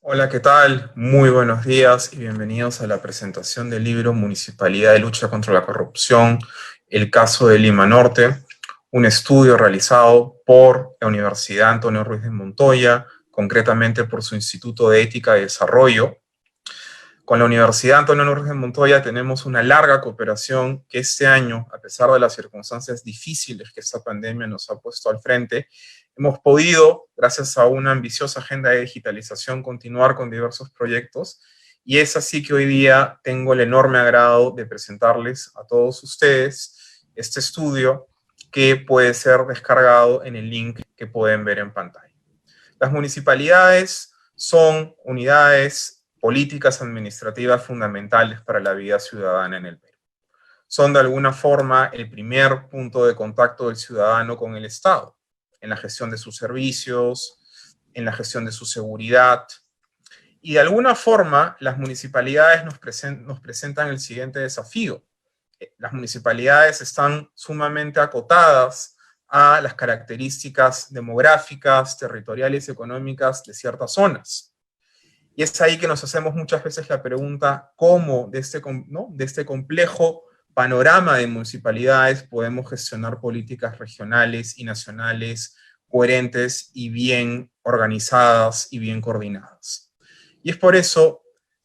Hola, ¿qué tal? Muy buenos días y bienvenidos a la presentación del libro Municipalidad de Lucha contra la Corrupción, el caso de Lima Norte, un estudio realizado por la Universidad Antonio Ruiz de Montoya, concretamente por su Instituto de Ética y Desarrollo. Con la Universidad Antonio Ruiz de Montoya tenemos una larga cooperación que este año, a pesar de las circunstancias difíciles que esta pandemia nos ha puesto al frente, hemos podido, gracias a una ambiciosa agenda de digitalización, continuar con diversos proyectos. Y es así que hoy día tengo el enorme agrado de presentarles a todos ustedes este estudio que puede ser descargado en el link que pueden ver en pantalla. Las municipalidades son unidades políticas administrativas fundamentales para la vida ciudadana en el Perú. Son de alguna forma el primer punto de contacto del ciudadano con el Estado, en la gestión de sus servicios, en la gestión de su seguridad. Y de alguna forma las municipalidades nos presentan el siguiente desafío. Las municipalidades están sumamente acotadas a las características demográficas, territoriales y económicas de ciertas zonas. Y es ahí que nos hacemos muchas veces la pregunta cómo de este complejo panorama de municipalidades podemos gestionar políticas regionales y nacionales coherentes y bien organizadas y bien coordinadas. Y es por eso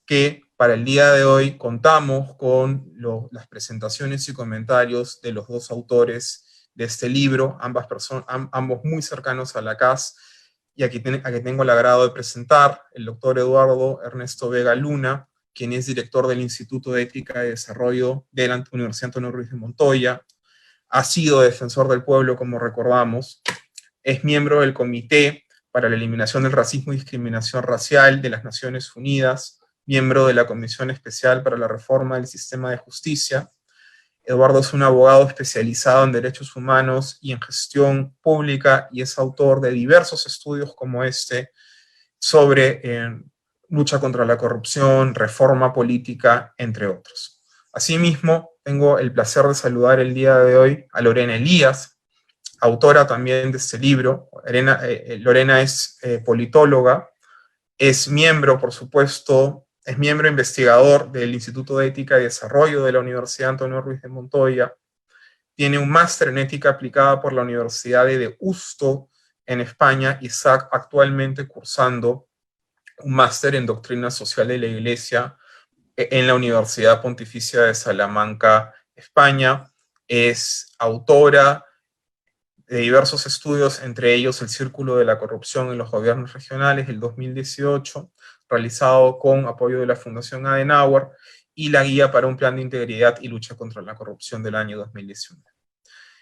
que para el día de hoy contamos con las presentaciones y comentarios de los dos autores de este libro, ambos muy cercanos a la CAS, y aquí tengo el agrado de presentar el doctor Eduardo Ernesto Vega Luna, quien es director del Instituto de Ética y Desarrollo de la Universidad Antonio Ruiz de Montoya, ha sido defensor del pueblo, como recordamos, es miembro del Comité para la Eliminación del Racismo y Discriminación Racial de las Naciones Unidas, miembro de la Comisión Especial para la Reforma del Sistema de Justicia. Eduardo es un abogado especializado en derechos humanos y en gestión pública y es autor de diversos estudios como este sobre lucha contra la corrupción, reforma política, entre otros. Asimismo, tengo el placer de saludar el día de hoy a Lorena Elías, autora también de este libro. Lorena es politóloga, es miembro, por supuesto, es miembro investigador del Instituto de Ética y Desarrollo de la Universidad Antonio Ruiz de Montoya, tiene un máster en ética aplicada por la Universidad de Deusto en España y está actualmente cursando un máster en doctrina social de la Iglesia en la Universidad Pontificia de Salamanca, España. Es autora de diversos estudios, entre ellos el Círculo de la Corrupción en los Gobiernos Regionales del 2018, realizado con apoyo de la Fundación Adenauer, y la Guía para un Plan de Integridad y Lucha contra la Corrupción del año 2019.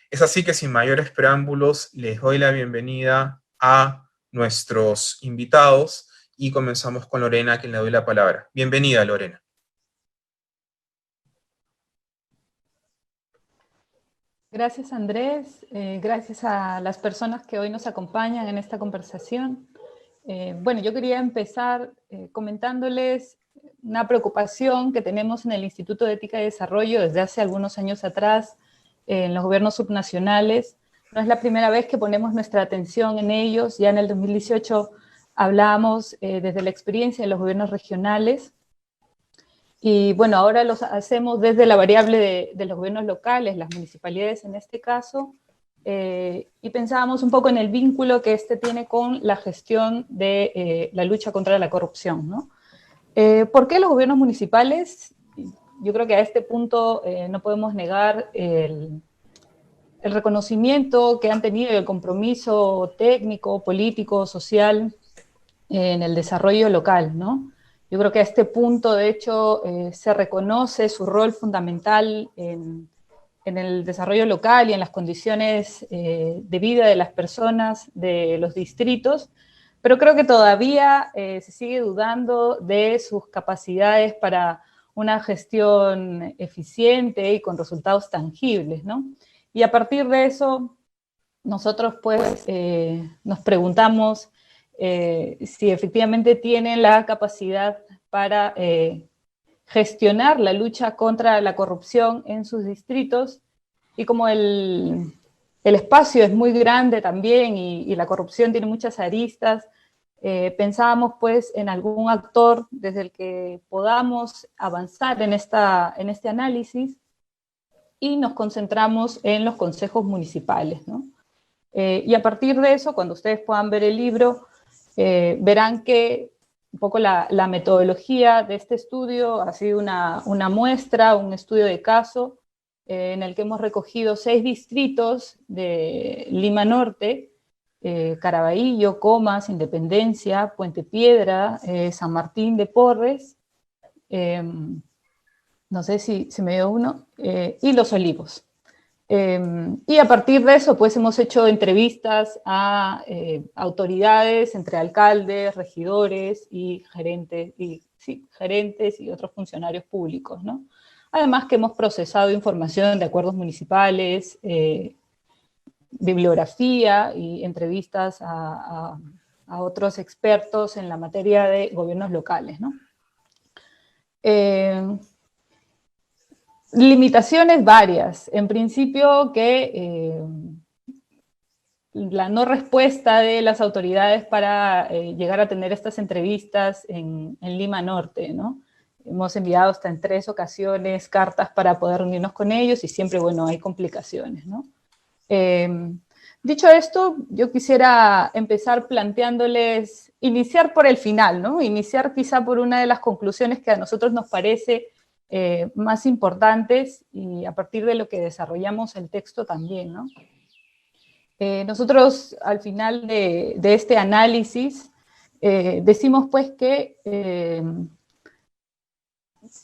Es así que sin mayores preámbulos, les doy la bienvenida a nuestros invitados y comenzamos con Lorena, a quien le doy la palabra. Bienvenida, Lorena. Gracias, Andrés. Gracias a las personas que hoy nos acompañan en esta conversación. Bueno, yo quería empezar comentándoles una preocupación que tenemos en el Instituto de Ética y Desarrollo desde hace algunos años atrás en los gobiernos subnacionales. No es la primera vez que ponemos nuestra atención en ellos. Ya en el 2018 hablábamos desde la experiencia de los gobiernos regionales. Y bueno, ahora los hacemos desde la variable de los gobiernos locales, las municipalidades en este caso, y pensábamos un poco en el vínculo que este tiene con la gestión de la lucha contra la corrupción, ¿no? ¿Por qué los gobiernos municipales? Yo creo que a este punto no podemos negar el reconocimiento que han tenido y el compromiso técnico, político, social en el desarrollo local, ¿no? Yo creo que a este punto, de hecho, se reconoce su rol fundamental en el desarrollo local y en las condiciones de vida de las personas de los distritos, pero creo que todavía se sigue dudando de sus capacidades para una gestión eficiente y con resultados tangibles, ¿no? Y a partir de eso, nosotros pues nos preguntamos si efectivamente tienen la capacidad para gestionar la lucha contra la corrupción en sus distritos, y como el espacio es muy grande también y la corrupción tiene muchas aristas, pensábamos pues en algún actor desde el que podamos avanzar en este análisis, y nos concentramos en los consejos municipales, ¿no? Y a partir de eso, cuando ustedes puedan ver el libro, verán que un poco la metodología de este estudio ha sido una muestra, un estudio de caso, en el que hemos recogido 6 distritos de Lima Norte, Caraballo, Comas, Independencia, Puente Piedra, San Martín de Porres, no sé si me dio uno, y Los Olivos. Y a partir de eso, pues hemos hecho entrevistas a autoridades, entre alcaldes, regidores y gerentes y otros funcionarios públicos, ¿no? Además que hemos procesado información de acuerdos municipales, bibliografía y entrevistas a otros expertos en la materia de gobiernos locales, ¿no? Limitaciones varias. En principio que la no respuesta de las autoridades para llegar a tener estas entrevistas en Lima Norte, ¿no? Hemos enviado hasta en 3 ocasiones cartas para poder reunirnos con ellos y siempre, bueno, hay complicaciones, ¿no? Dicho esto, yo quisiera empezar planteándoles, iniciar por el final, ¿no? Iniciar quizá por una de las conclusiones que a nosotros nos parece más importantes, y a partir de lo que desarrollamos el texto también, ¿no? Nosotros al final de este análisis decimos pues que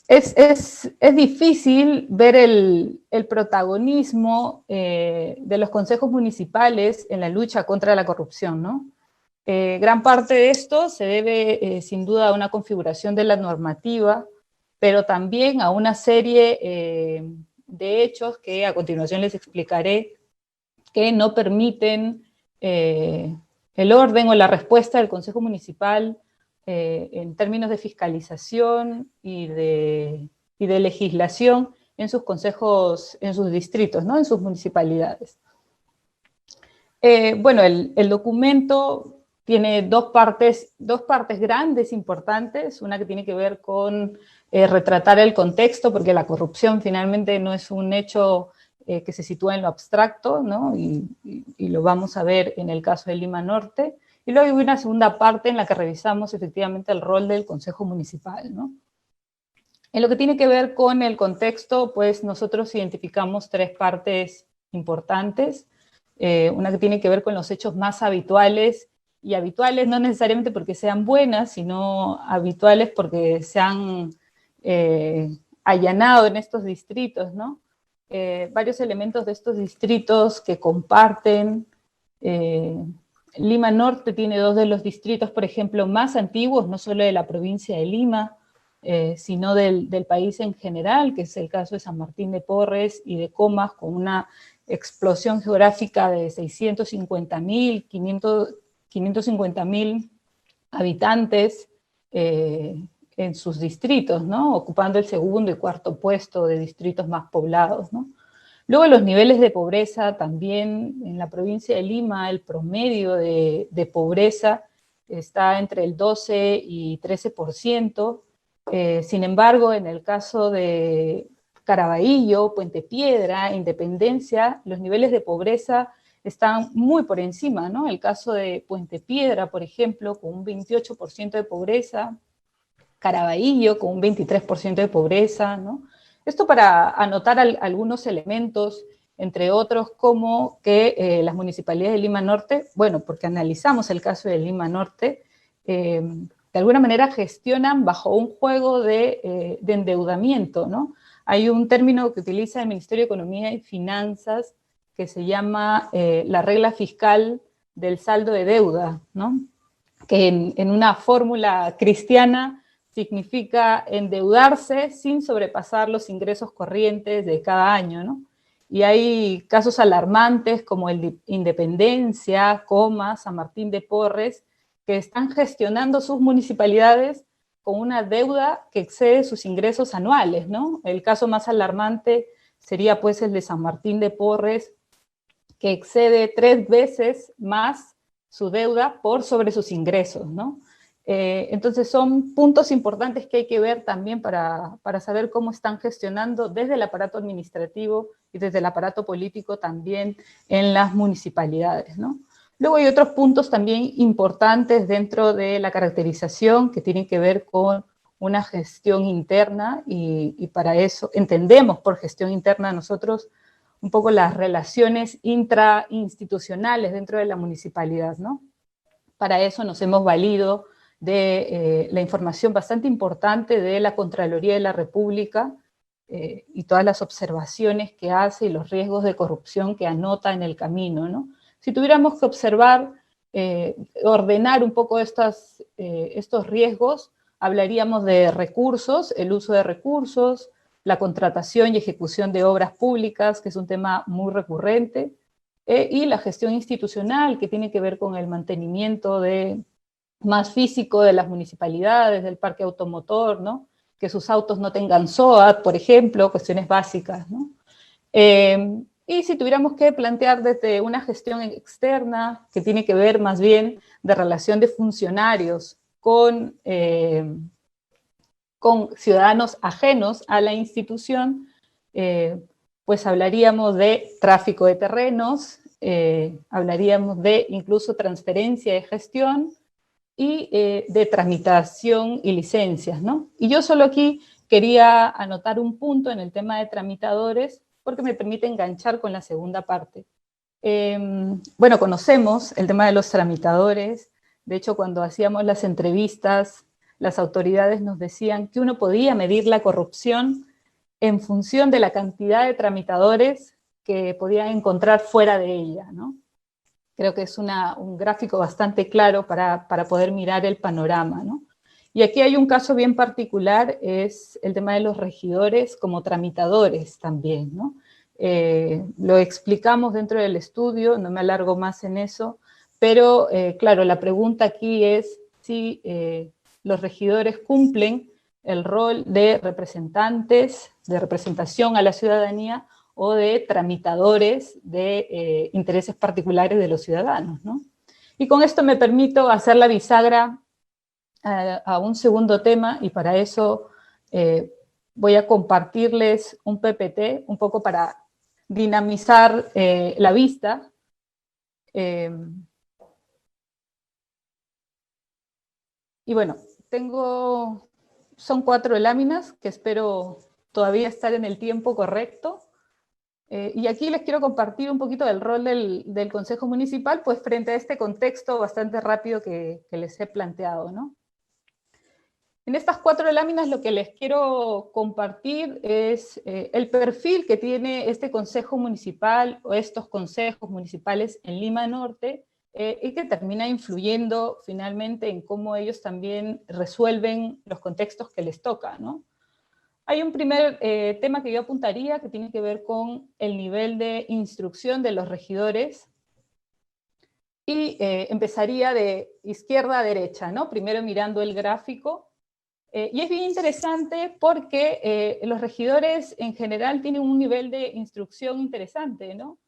es difícil ver el protagonismo de los consejos municipales en la lucha contra la corrupción, ¿no? Gran parte de esto se debe sin duda a una configuración de la normativa, pero también a una serie de hechos que a continuación les explicaré, que no permiten el orden o la respuesta del Consejo Municipal en términos de fiscalización y de legislación en sus consejos, en sus distritos, ¿no? En sus municipalidades. Bueno, el documento tiene dos partes grandes, importantes, una que tiene que ver con retratar el contexto, porque la corrupción finalmente no es un hecho que se sitúa en lo abstracto, ¿no? Y lo vamos a ver en el caso de Lima Norte. Y luego hay una segunda parte en la que revisamos efectivamente el rol del Consejo Municipal, ¿no? En lo que tiene que ver con el contexto, pues nosotros identificamos 3 partes importantes. Una que tiene que ver con los hechos más habituales, y habituales no necesariamente porque sean buenas, sino habituales porque se han allanado en estos distritos, ¿no? Varios elementos de estos distritos que comparten. Lima Norte tiene 2 de los distritos, por ejemplo, más antiguos, no solo de la provincia de Lima, sino del país en general, que es el caso de San Martín de Porres y de Comas, con una explosión geográfica de 650.000, 550.000 habitantes en sus distritos, ¿no? Ocupando el segundo y cuarto puesto de distritos más poblados, ¿no? Luego los niveles de pobreza también. En la provincia de Lima el promedio de pobreza está entre el 12 y 13%. Sin embargo, en el caso de Caraballo, Puente Piedra, Independencia, los niveles de pobreza están muy por encima, ¿no? El caso de Puente Piedra, por ejemplo, con un 28% de pobreza, Caraballo con un 23% de pobreza, ¿no? Esto para anotar algunos elementos, entre otros como que las municipalidades de Lima Norte, bueno, porque analizamos el caso de Lima Norte, de alguna manera gestionan bajo un juego de endeudamiento, ¿no? Hay un término que utiliza el Ministerio de Economía y Finanzas que se llama la regla fiscal del saldo de deuda, ¿no? Que en una fórmula cristiana significa endeudarse sin sobrepasar los ingresos corrientes de cada año, ¿no? Y hay casos alarmantes como el de Independencia, Comas, San Martín de Porres, que están gestionando sus municipalidades con una deuda que excede sus ingresos anuales, ¿no? El caso más alarmante sería pues el de San Martín de Porres, que excede 3 veces más su deuda por sobre sus ingresos, ¿no? Entonces son puntos importantes que hay que ver también para saber cómo están gestionando desde el aparato administrativo y desde el aparato político también en las municipalidades, ¿no? Luego hay otros puntos también importantes dentro de la caracterización que tienen que ver con una gestión interna y para eso entendemos por gestión interna nosotros un poco las relaciones intrainstitucionales dentro de la municipalidad, ¿no? Para eso nos hemos valido de la información bastante importante de la Contraloría de la República y todas las observaciones que hace y los riesgos de corrupción que anota en el camino, ¿no? Si tuviéramos que observar, ordenar un poco estos riesgos, hablaríamos de recursos, el uso de recursos, la contratación y ejecución de obras públicas, que es un tema muy recurrente, y la gestión institucional, que tiene que ver con el mantenimiento más físico de las municipalidades, del parque automotor, ¿no? Que sus autos no tengan SOAT, por ejemplo, cuestiones básicas, ¿no? Y si tuviéramos que plantear desde una gestión externa, que tiene que ver más bien de relación de funcionarios con ciudadanos ajenos a la institución, pues hablaríamos de tráfico de terrenos, hablaríamos de incluso transferencia de gestión y de tramitación y licencias, ¿no? Y yo solo aquí quería anotar un punto en el tema de tramitadores porque me permite enganchar con la segunda parte. Bueno, conocemos el tema de los tramitadores. De hecho, cuando hacíamos las entrevistas, las autoridades nos decían que uno podía medir la corrupción en función de la cantidad de tramitadores que podían encontrar fuera de ella, ¿no? Creo que es un gráfico bastante claro para poder mirar el panorama, ¿no? Y aquí hay un caso bien particular, es el tema de los regidores como tramitadores también, ¿no? Lo explicamos dentro del estudio, no me alargo más en eso, pero claro, la pregunta aquí es si los regidores cumplen el rol de representantes, de representación a la ciudadanía o de tramitadores de intereses particulares de los ciudadanos, ¿no? Y con esto me permito hacer la bisagra a un segundo tema y para eso voy a compartirles un PPT un poco para dinamizar la vista. Y bueno, son 4 láminas que espero todavía estar en el tiempo correcto. Y aquí les quiero compartir un poquito del rol del Consejo Municipal, pues frente a este contexto bastante rápido que les he planteado, ¿no? En estas 4 láminas lo que les quiero compartir es el perfil que tiene este Consejo Municipal o estos consejos municipales en Lima Norte y que termina influyendo finalmente en cómo ellos también resuelven los contextos que les toca, ¿no? Hay un primer tema que yo apuntaría que tiene que ver con el nivel de instrucción de los regidores y empezaría de izquierda a derecha, ¿no? Primero mirando el gráfico. Y es bien interesante porque los regidores en general tienen un nivel de instrucción interesante, ¿no?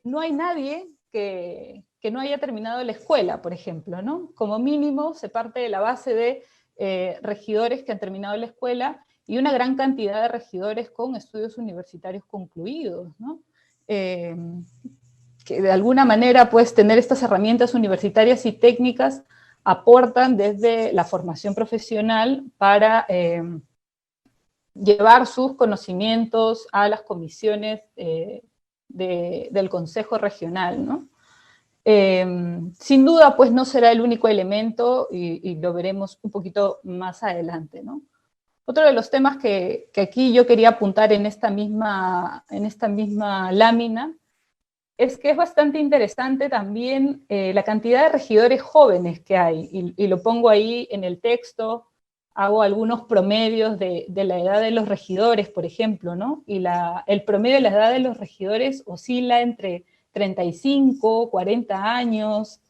No hay nadie que no haya terminado la escuela, por ejemplo, ¿no? Como mínimo se parte de la base de regidores que han terminado la escuela y una gran cantidad de regidores con estudios universitarios concluidos, ¿no? Que de alguna manera, pues, tener estas herramientas universitarias y técnicas aportan desde la formación profesional para llevar sus conocimientos a las comisiones del Consejo Regional, ¿no? Sin duda, pues no será el único elemento y lo veremos un poquito más adelante, ¿no? Otro de los temas que aquí yo quería apuntar en esta misma lámina es que es bastante interesante también la cantidad de regidores jóvenes que hay, y lo pongo ahí en el texto, hago algunos promedios de la edad de los regidores, por ejemplo, ¿no? Y el promedio de la edad de los regidores oscila entre 35, 40 años,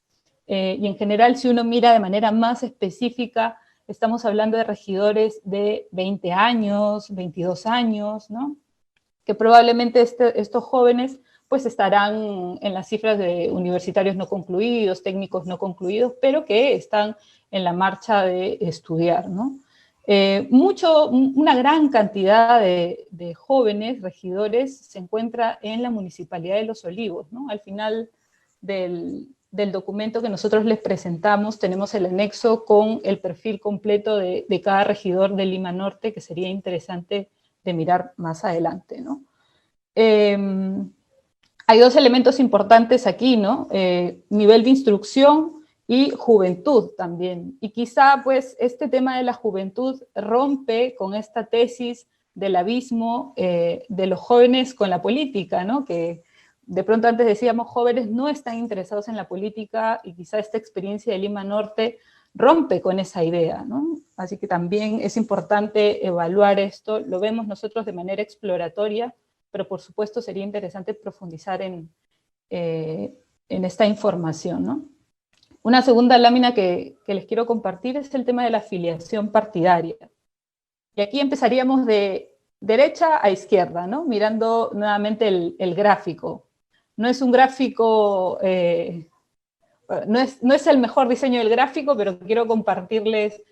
y en general si uno mira de manera más específica, estamos hablando de regidores de 20 años, 22 años, ¿no? Que probablemente estos jóvenes pues estarán en las cifras de universitarios no concluidos, técnicos no concluidos, pero que están en la marcha de estudiar, ¿no? Una gran cantidad de jóvenes regidores se encuentra en la Municipalidad de Los Olivos, ¿no? Al final del documento que nosotros les presentamos tenemos el anexo con el perfil completo de cada regidor de Lima Norte, que sería interesante de mirar más adelante, ¿no? Hay dos elementos importantes aquí, ¿no? Nivel de instrucción y juventud también. Y quizá, pues, este tema de la juventud rompe con esta tesis del abismo de los jóvenes con la política, ¿no? Que de pronto antes decíamos, jóvenes no están interesados en la política, y quizá esta experiencia de Lima Norte rompe con esa idea, ¿no? Así que también es importante evaluar esto. Lo vemos nosotros de manera exploratoria, pero por supuesto sería interesante profundizar en esta información, ¿no? Una segunda lámina que les quiero compartir es el tema de la afiliación partidaria. Y aquí empezaríamos de derecha a izquierda, ¿no? Mirando nuevamente el gráfico. No es un gráfico, no es el mejor diseño del gráfico, pero quiero compartirles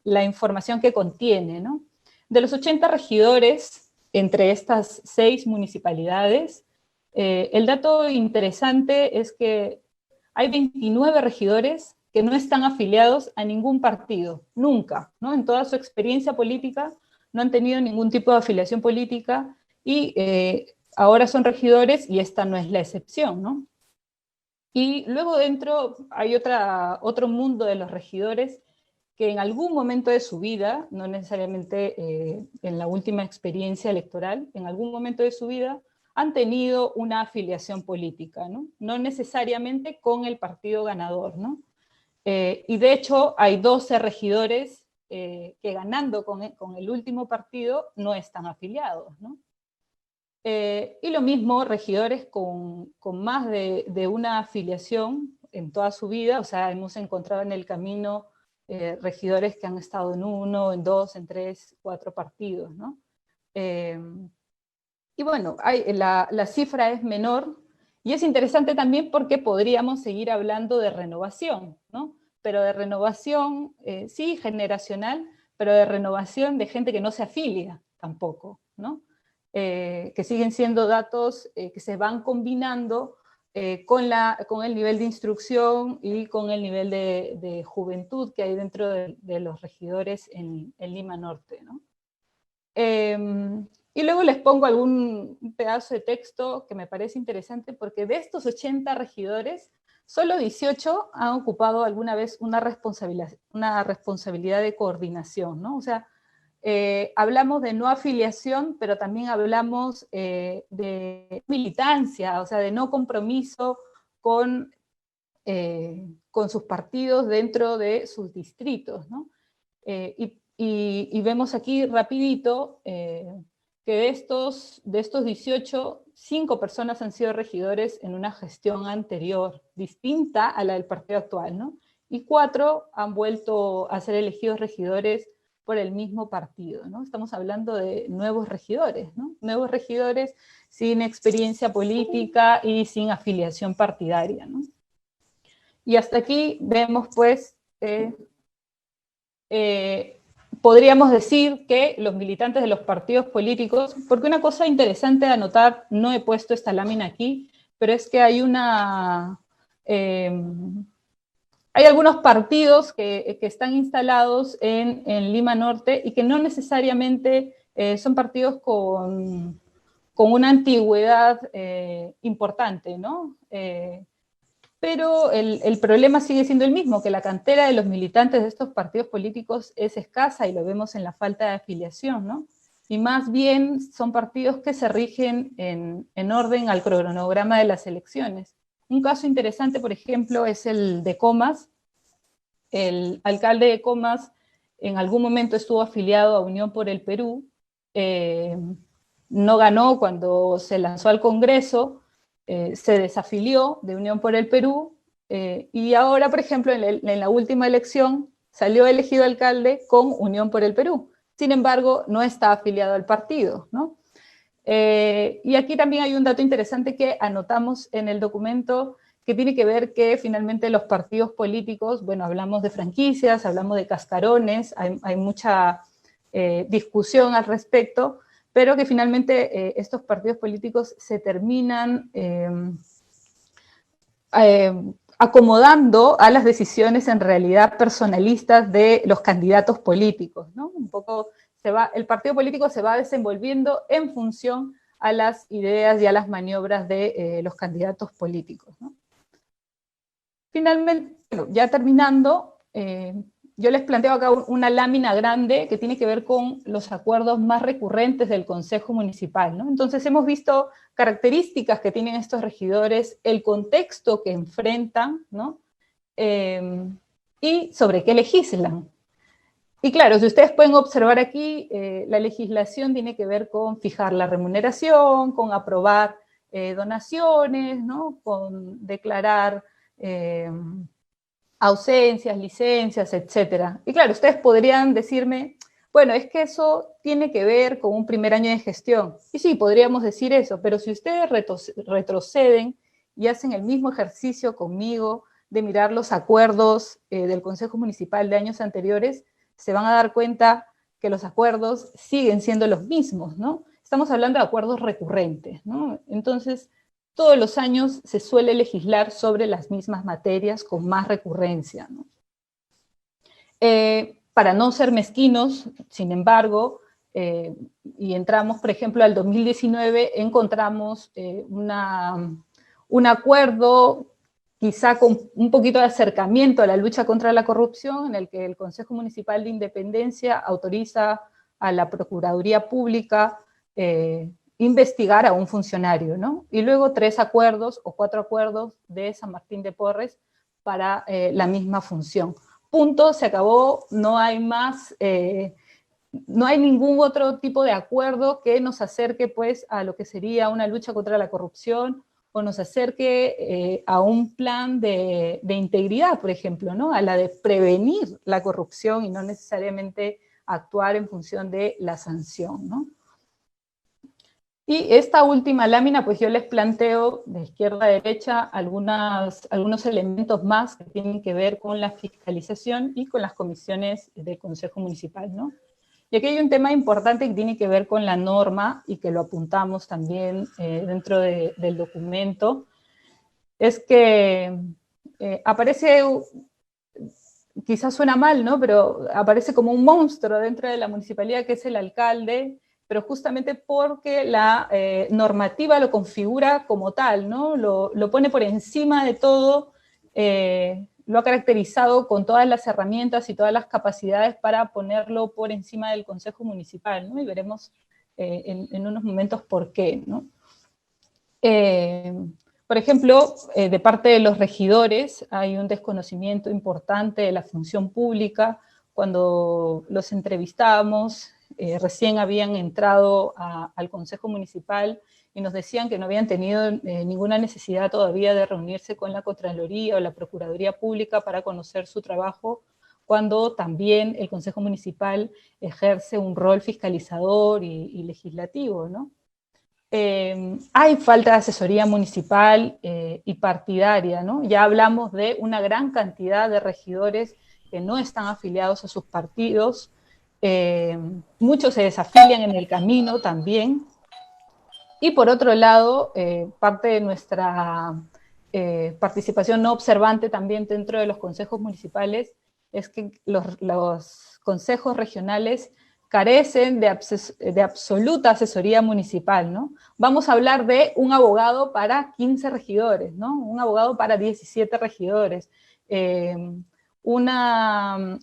la información que contiene, ¿no? De los 80 regidores entre estas 6 municipalidades, el dato interesante es que hay 29 regidores que no están afiliados a ningún partido, nunca, ¿no? En toda su experiencia política no han tenido ningún tipo de afiliación política y ahora son regidores y esta no es la excepción, ¿no? Y luego dentro hay otro mundo de los regidores que en algún momento de su vida, no necesariamente en la última experiencia electoral, en algún momento de su vida han tenido una afiliación política, ¿no? No necesariamente con el partido ganador, ¿no? Y de hecho hay 12 regidores que ganando con el último partido no están afiliados, ¿no? Y lo mismo regidores con más de una afiliación en toda su vida, o sea, hemos encontrado en el camino regidores que han estado en 1, en 2, en 3, 4 partidos, ¿no? Y bueno, la cifra es menor, y es interesante también porque podríamos seguir hablando de renovación, ¿no? Pero de renovación, sí, generacional, pero de renovación de gente que no se afilia tampoco, ¿no? Que siguen siendo datos que se van combinando con el nivel de instrucción y con el nivel de juventud que hay dentro de los regidores en Lima Norte, ¿no? Y luego les pongo algún pedazo de texto que me parece interesante, porque de estos 80 regidores, solo 18 han ocupado alguna vez una responsabilidad de coordinación, ¿no? O sea, hablamos de no afiliación, pero también hablamos de militancia, o sea, de no compromiso con sus partidos dentro de sus distritos, ¿no? Y vemos aquí rapidito que de estos 18, 5 personas han sido regidores en una gestión anterior, distinta a la del partido actual, ¿no? Y 4 han vuelto a ser elegidos regidores por el mismo partido, ¿no? Estamos hablando de nuevos regidores, ¿no? Nuevos regidores sin experiencia política y sin afiliación partidaria, ¿no? Y hasta aquí vemos, pues, podríamos decir que los militantes de los partidos políticos, porque una cosa interesante de anotar, no he puesto esta lámina aquí, pero es que hay hay algunos partidos que están instalados en Lima Norte y que no necesariamente son partidos con una antigüedad importante, ¿no? Pero el problema sigue siendo el mismo, que la cantera de los militantes de estos partidos políticos es escasa y lo vemos en la falta de afiliación, ¿no? Y más bien son partidos que se rigen en orden al cronograma de las elecciones. Un caso interesante, por ejemplo, es el de Comas. El alcalde de Comas en algún momento estuvo afiliado a Unión por el Perú, no ganó cuando se lanzó al Congreso, se desafilió de Unión por el Perú, y ahora, por ejemplo, en la última elección salió elegido alcalde con Unión por el Perú. Sin embargo, no está afiliado al partido, ¿no? Y aquí también hay un dato interesante que anotamos en el documento, que tiene que ver que finalmente los partidos políticos, bueno, hablamos de franquicias, hablamos de cascarones, hay mucha discusión al respecto, pero que finalmente estos partidos políticos se terminan acomodando a las decisiones en realidad personalistas de los candidatos políticos, ¿no? Un poco el partido político se va desenvolviendo en función a las ideas y a las maniobras de los candidatos políticos, ¿no? Finalmente, bueno, ya terminando, yo les planteo acá una lámina grande que tiene que ver con los acuerdos más recurrentes del Consejo Municipal, ¿no? Entonces hemos visto características que tienen estos regidores, el contexto que enfrentan, ¿no? Y sobre qué legislan. Y claro, si ustedes pueden observar aquí, la legislación tiene que ver con fijar la remuneración, con aprobar donaciones, ¿no? Con declarar ausencias, licencias, etcétera. Y claro, ustedes podrían decirme, bueno, es que eso tiene que ver con un primer año de gestión. Y sí, podríamos decir eso, pero si ustedes retroceden y hacen el mismo ejercicio conmigo de mirar los acuerdos del Consejo Municipal de años anteriores, se van a dar cuenta que los acuerdos siguen siendo los mismos, ¿no? Estamos hablando de acuerdos recurrentes, ¿no? Entonces, todos los años se suele legislar sobre las mismas materias con más recurrencia, ¿no? Para no ser mezquinos, sin embargo, y entramos, por ejemplo, al 2019, encontramos un acuerdo quizá con un poquito de acercamiento a la lucha contra la corrupción, en el que el Consejo Municipal de Independencia autoriza a la Procuraduría Pública investigar a un funcionario, ¿no? Y luego 3 acuerdos o 4 acuerdos de San Martín de Porres para la misma función. Punto, se acabó, no hay más, no hay ningún otro tipo de acuerdo que nos acerque pues a lo que sería una lucha contra la corrupción o nos acerque a un plan de integridad, por ejemplo, ¿no? A la de prevenir la corrupción y no necesariamente actuar en función de la sanción, ¿no? Y esta última lámina, pues yo les planteo de izquierda a derecha algunos elementos más que tienen que ver con la fiscalización y con las comisiones del Consejo Municipal, ¿no? Y aquí hay un tema importante que tiene que ver con la norma y que lo apuntamos también dentro del documento, es que aparece, quizás suena mal, ¿no? Pero aparece como un monstruo dentro de la municipalidad que es el alcalde, pero justamente porque la normativa lo configura como tal, ¿no? Lo pone por encima de todo, lo ha caracterizado con todas las herramientas y todas las capacidades para ponerlo por encima del Consejo Municipal, ¿no? Y veremos en unos momentos por qué, ¿no? Por ejemplo, de parte de los regidores hay un desconocimiento importante de la función pública. Cuando los entrevistábamos, recién habían entrado al Consejo Municipal y nos decían que no habían tenido ninguna necesidad todavía de reunirse con la Contraloría o la Procuraduría Pública para conocer su trabajo, cuando también el Consejo Municipal ejerce un rol fiscalizador y legislativo, ¿no? Hay falta de asesoría municipal y partidaria, ¿no? Ya hablamos de una gran cantidad de regidores que no están afiliados a sus partidos, muchos se desafilian en el camino también, y por otro lado, parte de nuestra participación no observante también dentro de los consejos municipales es que los consejos regionales carecen de absoluta asesoría municipal, ¿no? Vamos a hablar de un abogado para 15 regidores, ¿no? Un abogado para 17 regidores, una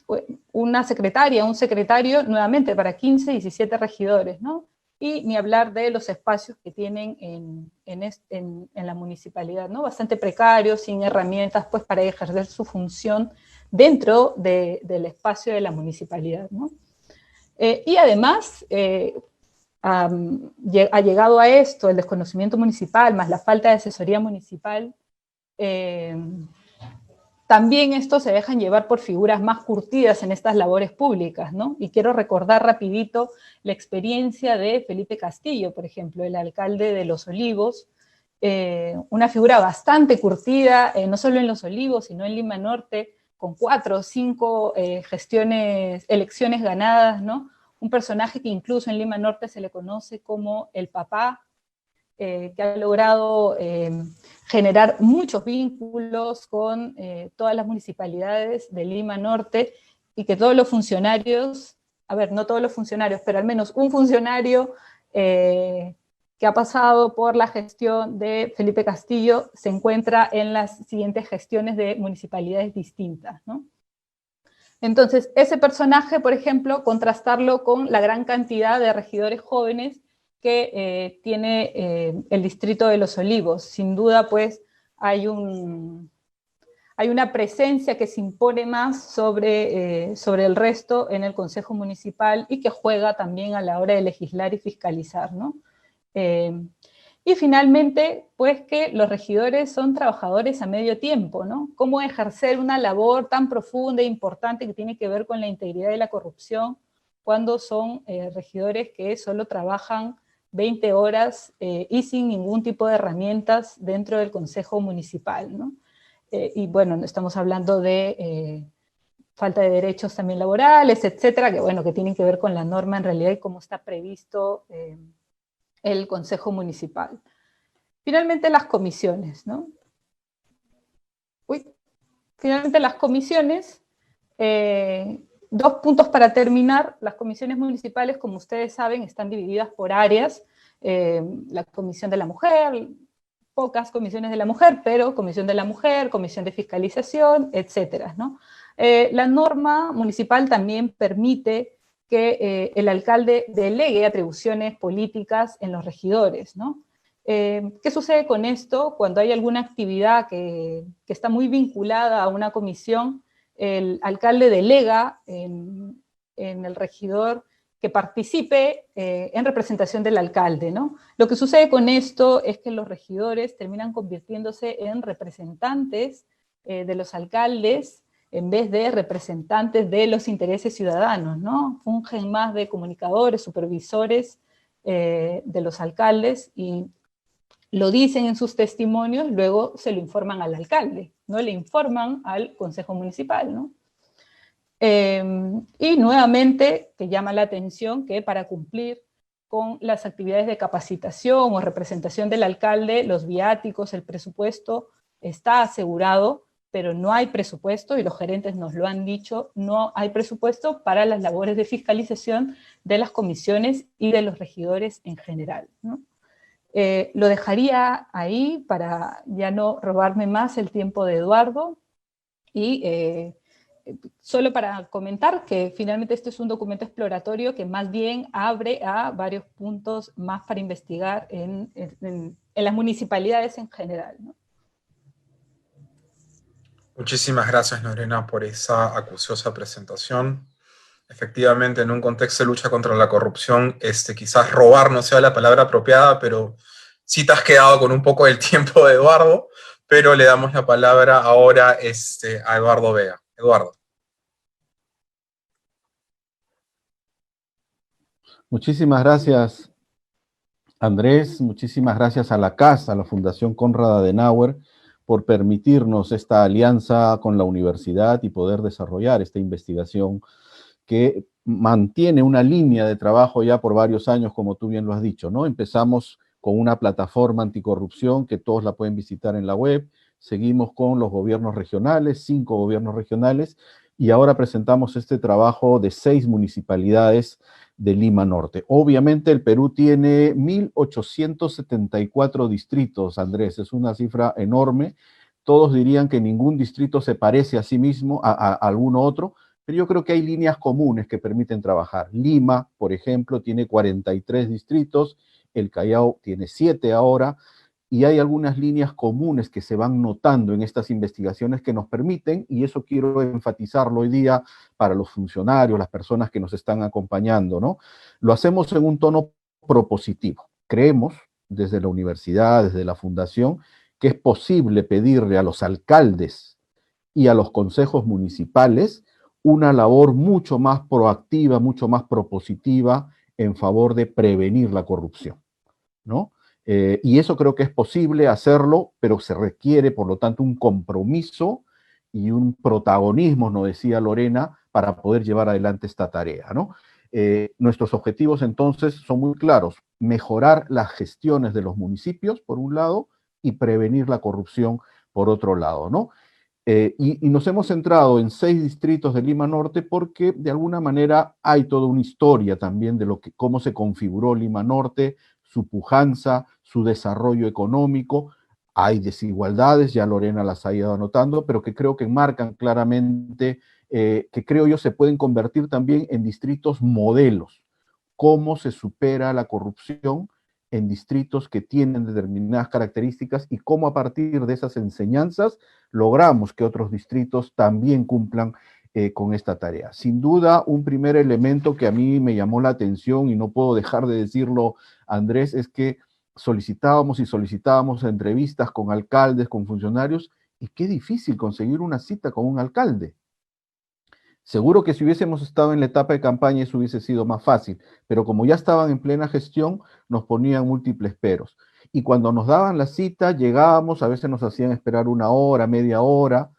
secretaria, un secretario nuevamente para 15, 17 regidores, ¿no? Y ni hablar de los espacios que tienen en la municipalidad, ¿no? Bastante precarios, sin herramientas pues, para ejercer su función dentro del espacio de la municipalidad, ¿no? Y además, ha llegado a esto el desconocimiento municipal, más la falta de asesoría municipal, también estos se dejan llevar por figuras más curtidas en estas labores públicas, ¿no? Y quiero recordar rapidito la experiencia de Felipe Castillo, por ejemplo, el alcalde de Los Olivos, una figura bastante curtida, no solo en Los Olivos, sino en Lima Norte, con 4 o 5 elecciones ganadas, ¿no? Un personaje que incluso en Lima Norte se le conoce como el papá, que ha logrado generar muchos vínculos con todas las municipalidades de Lima Norte, y que todos los funcionarios, a ver, no todos los funcionarios, pero al menos un funcionario que ha pasado por la gestión de Felipe Castillo se encuentra en las siguientes gestiones de municipalidades distintas, ¿no? Entonces, ese personaje, por ejemplo, contrastarlo con la gran cantidad de regidores jóvenes que tiene el distrito de Los Olivos. Sin duda, pues, hay una presencia que se impone más sobre el resto en el Consejo Municipal y que juega también a la hora de legislar y fiscalizar, ¿no? Y finalmente, pues que los regidores son trabajadores a medio tiempo, ¿no? Cómo ejercer una labor tan profunda e importante que tiene que ver con la integridad y la corrupción cuando son regidores que solo trabajan 20 horas y sin ningún tipo de herramientas dentro del Consejo Municipal, ¿no? Y bueno, estamos hablando de falta de derechos también laborales, etcétera, que bueno, que tienen que ver con la norma en realidad y cómo está previsto el Consejo Municipal. Finalmente las comisiones, ¿no? Finalmente las comisiones, 2 puntos para terminar. Las comisiones municipales, como ustedes saben, están divididas por áreas. La Comisión de la Mujer, pocas comisiones de la mujer, pero Comisión de la Mujer, Comisión de Fiscalización, etcétera, ¿no? La norma municipal también permite que el alcalde delegue atribuciones políticas en los regidores, ¿no? ¿Qué sucede con esto? Cuando hay alguna actividad que está muy vinculada a una comisión, el alcalde delega en el regidor que participe en representación del alcalde, ¿no? Lo que sucede con esto es que los regidores terminan convirtiéndose en representantes de los alcaldes en vez de representantes de los intereses ciudadanos, ¿no? Fungen más de comunicadores, supervisores de los alcaldes, y lo dicen en sus testimonios, luego se lo informan al alcalde, no le informan al Consejo Municipal, ¿no? Y nuevamente, que llama la atención que para cumplir con las actividades de capacitación o representación del alcalde, los viáticos, el presupuesto está asegurado, pero no hay presupuesto, y los gerentes nos lo han dicho, no hay presupuesto para las labores de fiscalización de las comisiones y de los regidores en general, ¿no? Lo dejaría ahí para ya no robarme más el tiempo de Eduardo, y solo para comentar que finalmente este es un documento exploratorio que más bien abre a varios puntos más para investigar en las municipalidades en general, ¿no? Muchísimas gracias, Lorena, por esa acuciosa presentación. Efectivamente, en un contexto de lucha contra la corrupción, quizás robar no sea la palabra apropiada, pero sí te has quedado con un poco del tiempo de Eduardo, pero le damos la palabra ahora a Eduardo Vega. Eduardo. Muchísimas gracias, Andrés. Muchísimas gracias a la CAS, a la Fundación Konrad Adenauer, por permitirnos esta alianza con la universidad y poder desarrollar esta investigación que mantiene una línea de trabajo ya por varios años, como tú bien lo has dicho, ¿no? Empezamos con una plataforma anticorrupción que todos la pueden visitar en la web, seguimos con los gobiernos regionales, 5 gobiernos regionales, y ahora presentamos este trabajo de 6 municipalidades de Lima Norte. Obviamente el Perú tiene 1.874 distritos, Andrés, es una cifra enorme. Todos dirían que ningún distrito se parece a sí mismo, a alguno otro, pero yo creo que hay líneas comunes que permiten trabajar. Lima, por ejemplo, tiene 43 distritos, el Callao tiene 7 ahora, y hay algunas líneas comunes que se van notando en estas investigaciones que nos permiten, y eso quiero enfatizarlo hoy día para los funcionarios, las personas que nos están acompañando, ¿no? Lo hacemos en un tono propositivo. Creemos, desde la universidad, desde la fundación, que es posible pedirle a los alcaldes y a los consejos municipales una labor mucho más proactiva, mucho más propositiva en favor de prevenir la corrupción, ¿no? Y eso creo que es posible hacerlo, pero se requiere, por lo tanto, un compromiso y un protagonismo, nos decía Lorena, para poder llevar adelante esta tarea, ¿no? Nuestros objetivos entonces son muy claros: mejorar las gestiones de los municipios, por un lado, y prevenir la corrupción, por otro lado, ¿no? Y nos hemos centrado en 6 distritos de Lima Norte porque de alguna manera hay toda una historia también de cómo se configuró Lima Norte, su pujanza, su desarrollo económico. Hay desigualdades, ya Lorena las ha ido anotando, pero que creo que marcan claramente, que creo yo se pueden convertir también en distritos modelos. Cómo se supera la corrupción en distritos que tienen determinadas características y cómo a partir de esas enseñanzas logramos que otros distritos también cumplan con esta tarea. Sin duda, un primer elemento que a mí me llamó la atención, y no puedo dejar de decirlo, Andrés, es que solicitábamos y solicitábamos entrevistas con alcaldes, con funcionarios, y qué difícil conseguir una cita con un alcalde. Seguro que si hubiésemos estado en la etapa de campaña eso hubiese sido más fácil, pero como ya estaban en plena gestión, nos ponían múltiples peros. Y cuando nos daban la cita, llegábamos, a veces nos hacían esperar una hora, media hora,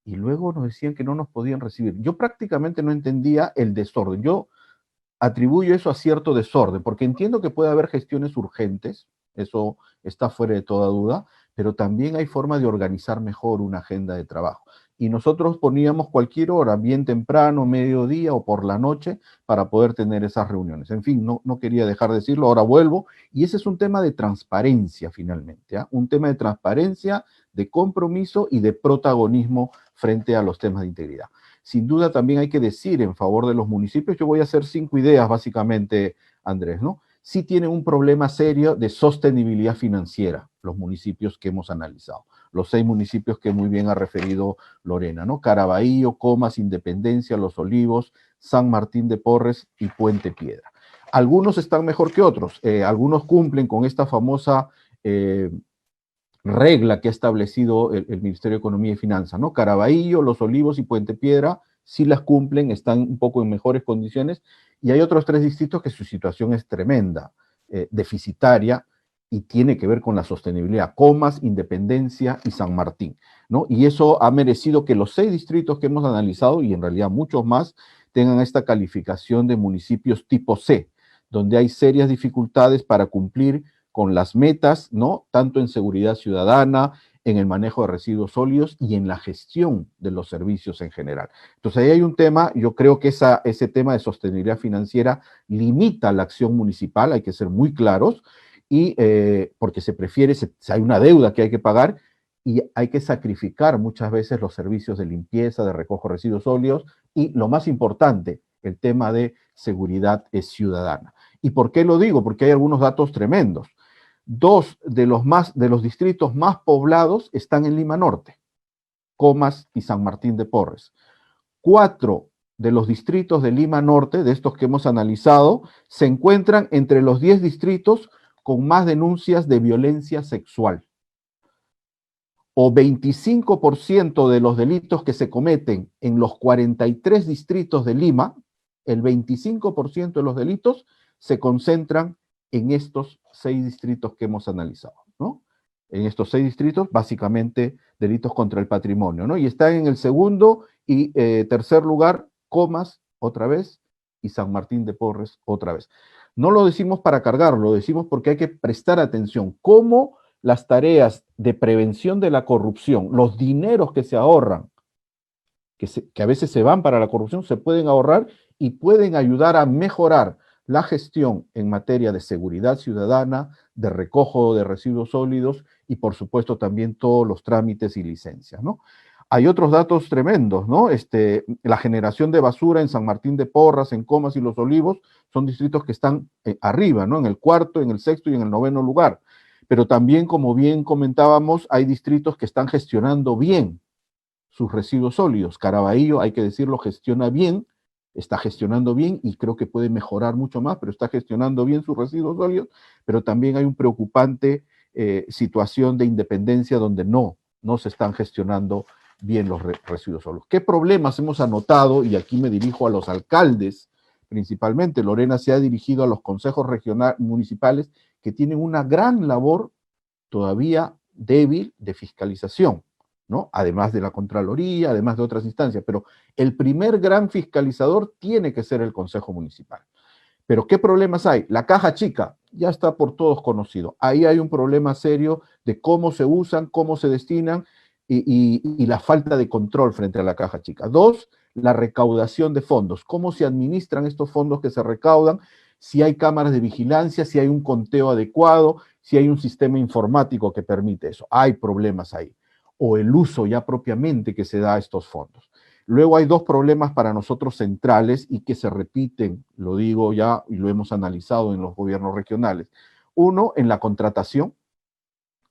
y luego nos decían que no nos podían recibir. Yo prácticamente no entendía el desorden. Yo atribuyo eso a cierto desorden, porque entiendo que puede haber gestiones urgentes, eso está fuera de toda duda, pero también hay forma de organizar mejor una agenda de trabajo. Y nosotros poníamos cualquier hora, bien temprano, mediodía o por la noche, para poder tener esas reuniones. En fin, no quería dejar de decirlo, ahora vuelvo, y ese es un tema de transparencia finalmente, ¿eh? Un tema de transparencia, de compromiso y de protagonismo frente a los temas de integridad. Sin duda también hay que decir en favor de los municipios, yo voy a hacer 5 ideas básicamente, Andrés, ¿no? Sí tienen un problema serio de sostenibilidad financiera, los municipios que hemos analizado, los 6 municipios que muy bien ha referido Lorena, ¿no? Caraballo, Comas, Independencia, Los Olivos, San Martín de Porres y Puente Piedra. Algunos están mejor que otros, algunos cumplen con esta famosa regla que ha establecido el Ministerio de Economía y Finanzas, ¿no? Caraballo, Los Olivos y Puente Piedra sí las cumplen, están un poco en mejores condiciones, y hay otros 3 distritos que su situación es tremenda, deficitaria, y tiene que ver con la sostenibilidad: Comas, Independencia y San Martín, ¿no? Y eso ha merecido que los 6 distritos que hemos analizado, y en realidad muchos más, tengan esta calificación de municipios tipo C, donde hay serias dificultades para cumplir con las metas, ¿no? Tanto en seguridad ciudadana, en el manejo de residuos sólidos y en la gestión de los servicios en general. Entonces ahí hay un tema, yo creo que ese tema de sostenibilidad financiera limita la acción municipal, hay que ser muy claros, y porque se prefiere, hay una deuda que hay que pagar y hay que sacrificar muchas veces los servicios de limpieza, de recojo de residuos sólidos y, lo más importante, el tema de seguridad ciudadana. ¿Y por qué lo digo? Porque hay algunos datos tremendos. 2 de los distritos más poblados están en Lima Norte, Comas y San Martín de Porres. 4 de los distritos de Lima Norte, de estos que hemos analizado, se encuentran entre los 10 distritos con más denuncias de violencia sexual. O 25% de los delitos que se cometen en los 43 distritos de Lima, el 25% de los delitos se concentran en estos 6 distritos que hemos analizado, ¿no? En estos 6 distritos, básicamente, delitos contra el patrimonio, ¿no? Y están en el segundo y tercer lugar, Comas, otra vez, y San Martín de Porres, otra vez. No lo decimos para cargarlo, lo decimos porque hay que prestar atención. Cómo las tareas de prevención de la corrupción, los dineros que se ahorran, que a veces se van para la corrupción, se pueden ahorrar y pueden ayudar a mejorar la gestión en materia de seguridad ciudadana, de recojo de residuos sólidos y, por supuesto, también todos los trámites y licencias, ¿no? Hay otros datos tremendos, ¿no? La generación de basura en San Martín de Porres, en Comas y Los Olivos, son distritos que están arriba, ¿no? En el 4º, en el 6º y en el 9º lugar. Pero también, como bien comentábamos, hay distritos que están gestionando bien sus residuos sólidos. Caraballo, hay que decirlo, gestiona bien, está gestionando bien y creo que puede mejorar mucho más, pero está gestionando bien sus residuos sólidos, pero también hay un preocupante situación de Independencia donde no se están gestionando bien los residuos sólidos. ¿Qué problemas hemos anotado? Y aquí me dirijo a los alcaldes, principalmente. Lorena se ha dirigido a los consejos municipales que tienen una gran labor todavía débil de fiscalización, ¿no? Además de la Contraloría, además de otras instancias, pero el primer gran fiscalizador tiene que ser el Consejo Municipal. Pero ¿qué problemas hay? La caja chica ya está por todos conocido. Ahí hay un problema serio de cómo se usan, cómo se destinan y la falta de control frente a la caja chica. Dos, la recaudación de fondos. ¿Cómo se administran estos fondos que se recaudan? Si hay cámaras de vigilancia, si hay un conteo adecuado, si hay un sistema informático que permite eso. Hay problemas ahí. O el uso ya propiamente que se da a estos fondos. Luego hay dos problemas para nosotros centrales y que se repiten, lo digo ya y lo hemos analizado en los gobiernos regionales. Uno, en la contratación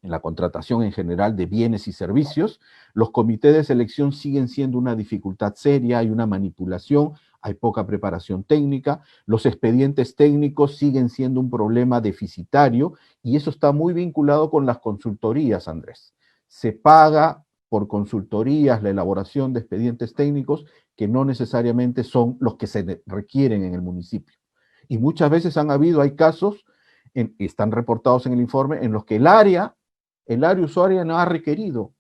en general de bienes y servicios. Los comités de selección siguen siendo una dificultad seria, hay una manipulación, hay poca preparación técnica, los expedientes técnicos siguen siendo un problema deficitario y eso está muy vinculado con las consultorías, Andrés. Se paga por consultorías la elaboración de expedientes técnicos que no necesariamente son los que se requieren en el municipio. Y muchas veces hay casos, están reportados en el informe, en los que el área usuaria no ha requerido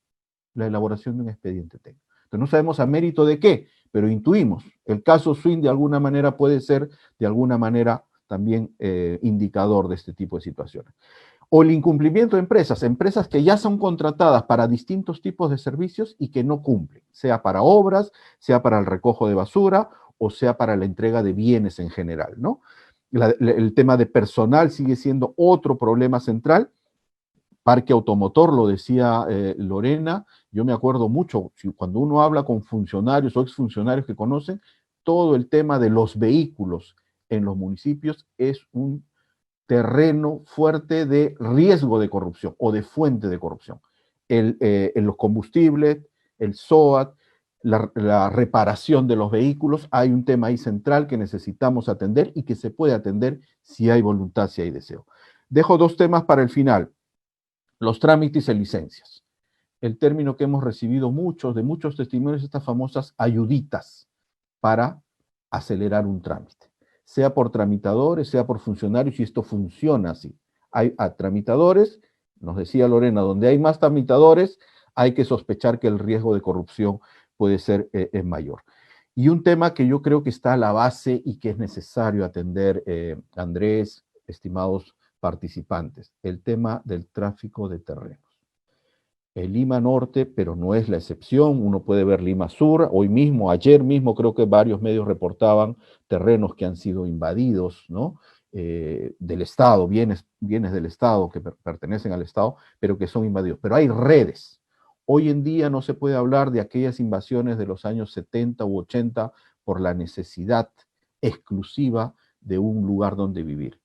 la elaboración de un expediente técnico. Entonces no sabemos a mérito de qué, pero intuimos. El caso Swing de alguna manera puede ser, de alguna manera, también indicador de este tipo de situaciones. O el incumplimiento de empresas que ya son contratadas para distintos tipos de servicios y que no cumplen, sea para obras, sea para el recojo de basura o sea para la entrega de bienes en general, ¿no? El tema de personal sigue siendo otro problema central. Parque automotor, lo decía Lorena, yo me acuerdo mucho, cuando uno habla con funcionarios o exfuncionarios que conocen, todo el tema de los vehículos en los municipios es un terreno fuerte de riesgo de corrupción o de fuente de corrupción. En los combustibles, el SOAT, la reparación de los vehículos, hay un tema ahí central que necesitamos atender y que se puede atender si hay voluntad, si hay deseo. Dejo dos temas para el final. Los trámites y licencias. El término que hemos recibido de muchos testimonios, estas famosas ayuditas para acelerar un trámite. Sea por tramitadores, sea por funcionarios, y esto funciona así. Hay tramitadores, nos decía Lorena, donde hay más tramitadores, hay que sospechar que el riesgo de corrupción puede ser mayor. Y un tema que yo creo que está a la base y que es necesario atender, Andrés, estimados participantes, el tema del tráfico de terrenos. El Lima Norte, pero no es la excepción, uno puede ver Lima Sur, hoy mismo, ayer mismo creo que varios medios reportaban terrenos que han sido invadidos, ¿no? Del Estado, bienes del Estado que pertenecen al Estado, pero que son invadidos. Pero hay redes. Hoy en día no se puede hablar de aquellas invasiones de los años 70 u 80 por la necesidad exclusiva de un lugar donde vivir.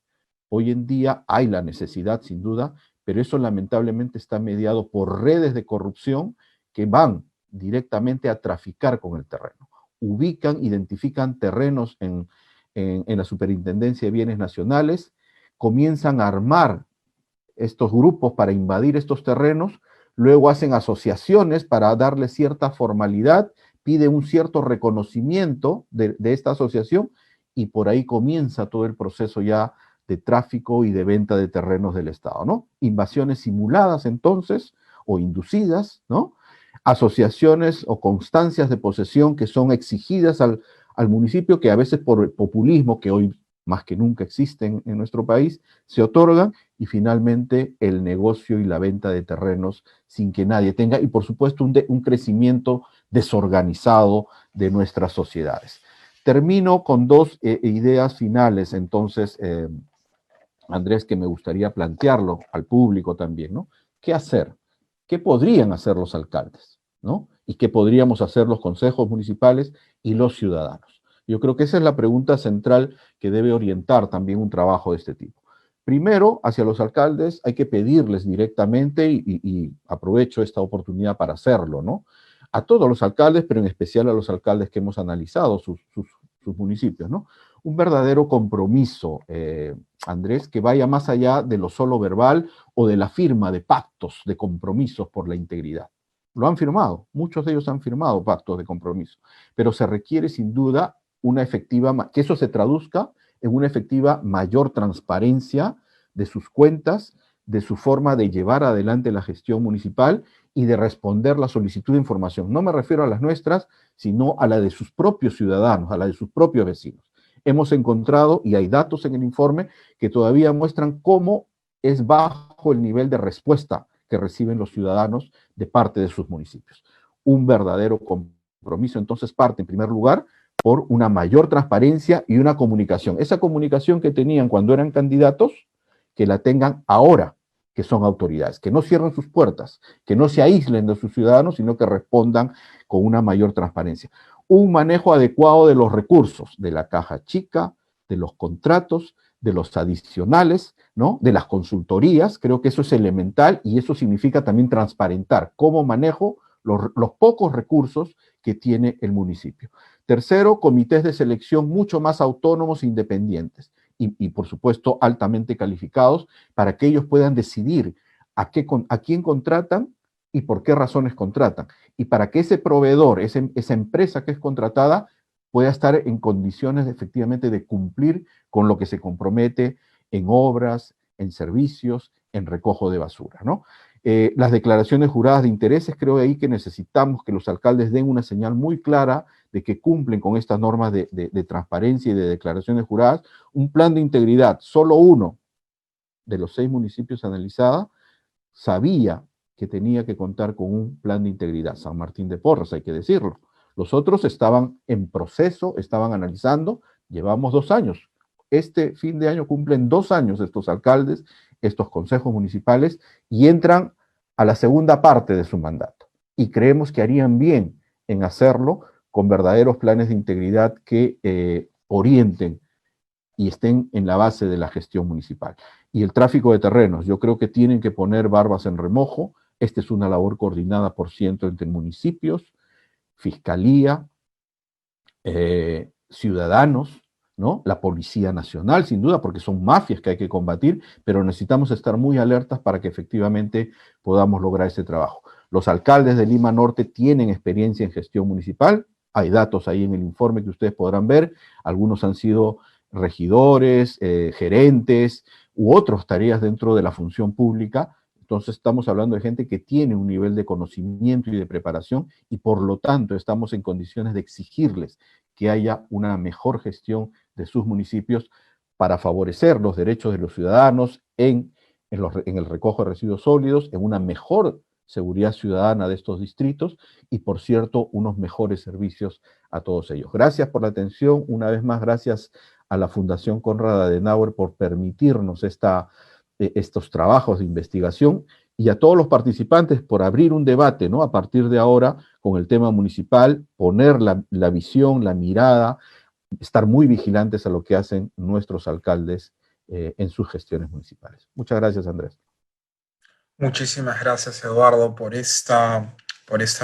Hoy en día hay la necesidad, sin duda, pero eso lamentablemente está mediado por redes de corrupción que van directamente a traficar con el terreno. Identifican terrenos en la Superintendencia de Bienes Nacionales, comienzan a armar estos grupos para invadir estos terrenos, luego hacen asociaciones para darle cierta formalidad, pide un cierto reconocimiento de esta asociación y por ahí comienza todo el proceso ya de tráfico y de venta de terrenos del Estado, ¿no? Invasiones simuladas entonces, o inducidas, ¿no? Asociaciones o constancias de posesión que son exigidas al municipio, que a veces por el populismo, que hoy más que nunca existen en nuestro país, se otorgan, y finalmente el negocio y la venta de terrenos sin que nadie tenga, y por supuesto un crecimiento desorganizado de nuestras sociedades. Termino con dos ideas finales, entonces, Andrés, que me gustaría plantearlo al público también, ¿no? ¿Qué hacer? ¿Qué podrían hacer los alcaldes, ¿no? Y qué podríamos hacer los consejos municipales y los ciudadanos. Yo creo que esa es la pregunta central que debe orientar también un trabajo de este tipo. Primero, hacia los alcaldes hay que pedirles directamente, y aprovecho esta oportunidad para hacerlo, ¿no? A todos los alcaldes, pero en especial a los alcaldes que hemos analizado sus municipios, ¿no? Un verdadero compromiso, Andrés, que vaya más allá de lo solo verbal o de la firma de pactos, de compromisos por la integridad, Lo han firmado, muchos de ellos han firmado pactos de compromiso, pero se requiere sin duda una efectiva, que eso se traduzca en una efectiva mayor transparencia de sus cuentas, de su forma de llevar adelante la gestión municipal y de responder la solicitud de información. No me refiero a las nuestras, sino a la de sus propios ciudadanos, a la de sus propios vecinos. Hemos encontrado, y hay datos en el informe, que todavía muestran cómo es bajo el nivel de respuesta que reciben los ciudadanos de parte de sus municipios. Un verdadero compromiso entonces parte en primer lugar por una mayor transparencia y una comunicación. Esa comunicación que tenían cuando eran candidatos, que la tengan ahora que son autoridades, que no cierren sus puertas, que no se aíslen de sus ciudadanos, sino que respondan con una mayor transparencia. Un manejo adecuado de los recursos, de la caja chica, de los contratos, de los adicionales, ¿no? De las consultorías, creo que eso es elemental y eso significa también transparentar cómo manejo los pocos recursos que tiene el municipio. Tercero, comités de selección mucho más autónomos e independientes y por supuesto altamente calificados para que ellos puedan decidir a quién contratan y por qué razones contratan y para que ese proveedor, esa empresa que es contratada pueda estar en condiciones efectivamente de cumplir con lo que se compromete en obras, en servicios, en recojo de basura, ¿no? Las declaraciones juradas de intereses, creo ahí que necesitamos que los alcaldes den una señal muy clara de que cumplen con estas normas de transparencia y de declaraciones juradas. Un plan de integridad, solo uno de los 6 municipios analizados sabía que tenía que contar con un plan de integridad. San Martín de Porres, hay que decirlo. Los otros estaban en proceso, estaban analizando, llevamos 2 años. Este fin de año cumplen 2 años estos alcaldes, estos consejos municipales, y entran a la segunda parte de su mandato. Y creemos que harían bien en hacerlo con verdaderos planes de integridad que orienten y estén en la base de la gestión municipal. Y el tráfico de terrenos, yo creo que tienen que poner barbas en remojo. Esta es una labor coordinada, por ciento, entre municipios, fiscalía, ciudadanos, ¿no? La Policía Nacional, sin duda, porque son mafias que hay que combatir, pero necesitamos estar muy alertas para que efectivamente podamos lograr ese trabajo. Los alcaldes de Lima Norte tienen experiencia en gestión municipal, hay datos ahí en el informe que ustedes podrán ver, algunos han sido regidores, gerentes u otras tareas dentro de la función pública. Entonces estamos hablando de gente que tiene un nivel de conocimiento y de preparación y por lo tanto estamos en condiciones de exigirles que haya una mejor gestión de sus municipios para favorecer los derechos de los ciudadanos en el recojo de residuos sólidos, en una mejor seguridad ciudadana de estos distritos y, por cierto, unos mejores servicios a todos ellos. Gracias por la atención. Una vez más, gracias a la Fundación Konrad Adenauer por permitirnos estos trabajos de investigación y a todos los participantes por abrir un debate, ¿no? A partir de ahora con el tema municipal, poner la visión, la mirada, estar muy vigilantes a lo que hacen nuestros alcaldes en sus gestiones municipales. Muchas gracias, Andrés. Muchísimas gracias, Eduardo, por esta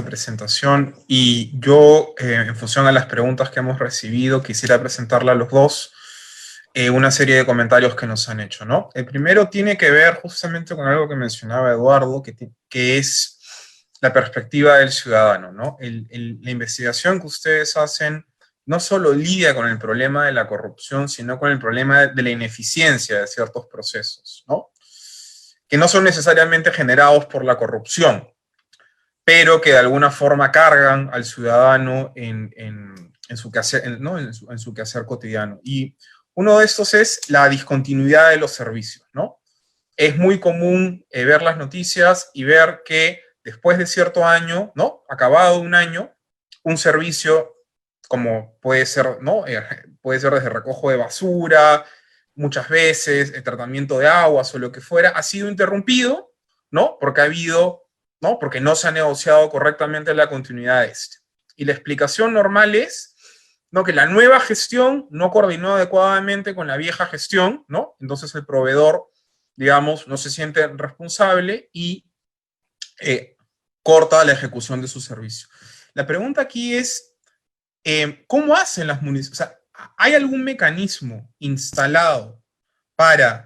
presentación. Y yo, en función a las preguntas que hemos recibido, quisiera presentarle a los dos una serie de comentarios que nos han hecho, ¿no? El primero tiene que ver justamente con algo que mencionaba Eduardo, que es la perspectiva del ciudadano, ¿no? La investigación que ustedes hacen no solo lidia con el problema de la corrupción, sino con el problema de la ineficiencia de ciertos procesos, ¿no? Que no son necesariamente generados por la corrupción, pero que de alguna forma cargan al ciudadano en su quehacer, ¿no? en su quehacer cotidiano. Y uno de estos es la discontinuidad de los servicios, ¿no? Es muy común ver las noticias y ver que después de cierto año, ¿no? Acabado un año, un servicio como puede ser, ¿no? Puede ser desde recojo de basura, muchas veces el tratamiento de aguas o lo que fuera, ha sido interrumpido, ¿no? Porque no se ha negociado correctamente la continuidad de este. Y la explicación normal es, ¿no? Que la nueva gestión no coordinó adecuadamente con la vieja gestión, ¿no? Entonces el proveedor, digamos, no se siente responsable y corta la ejecución de su servicio. La pregunta aquí es, ¿cómo hacen las municipalidades? O sea, ¿hay algún mecanismo instalado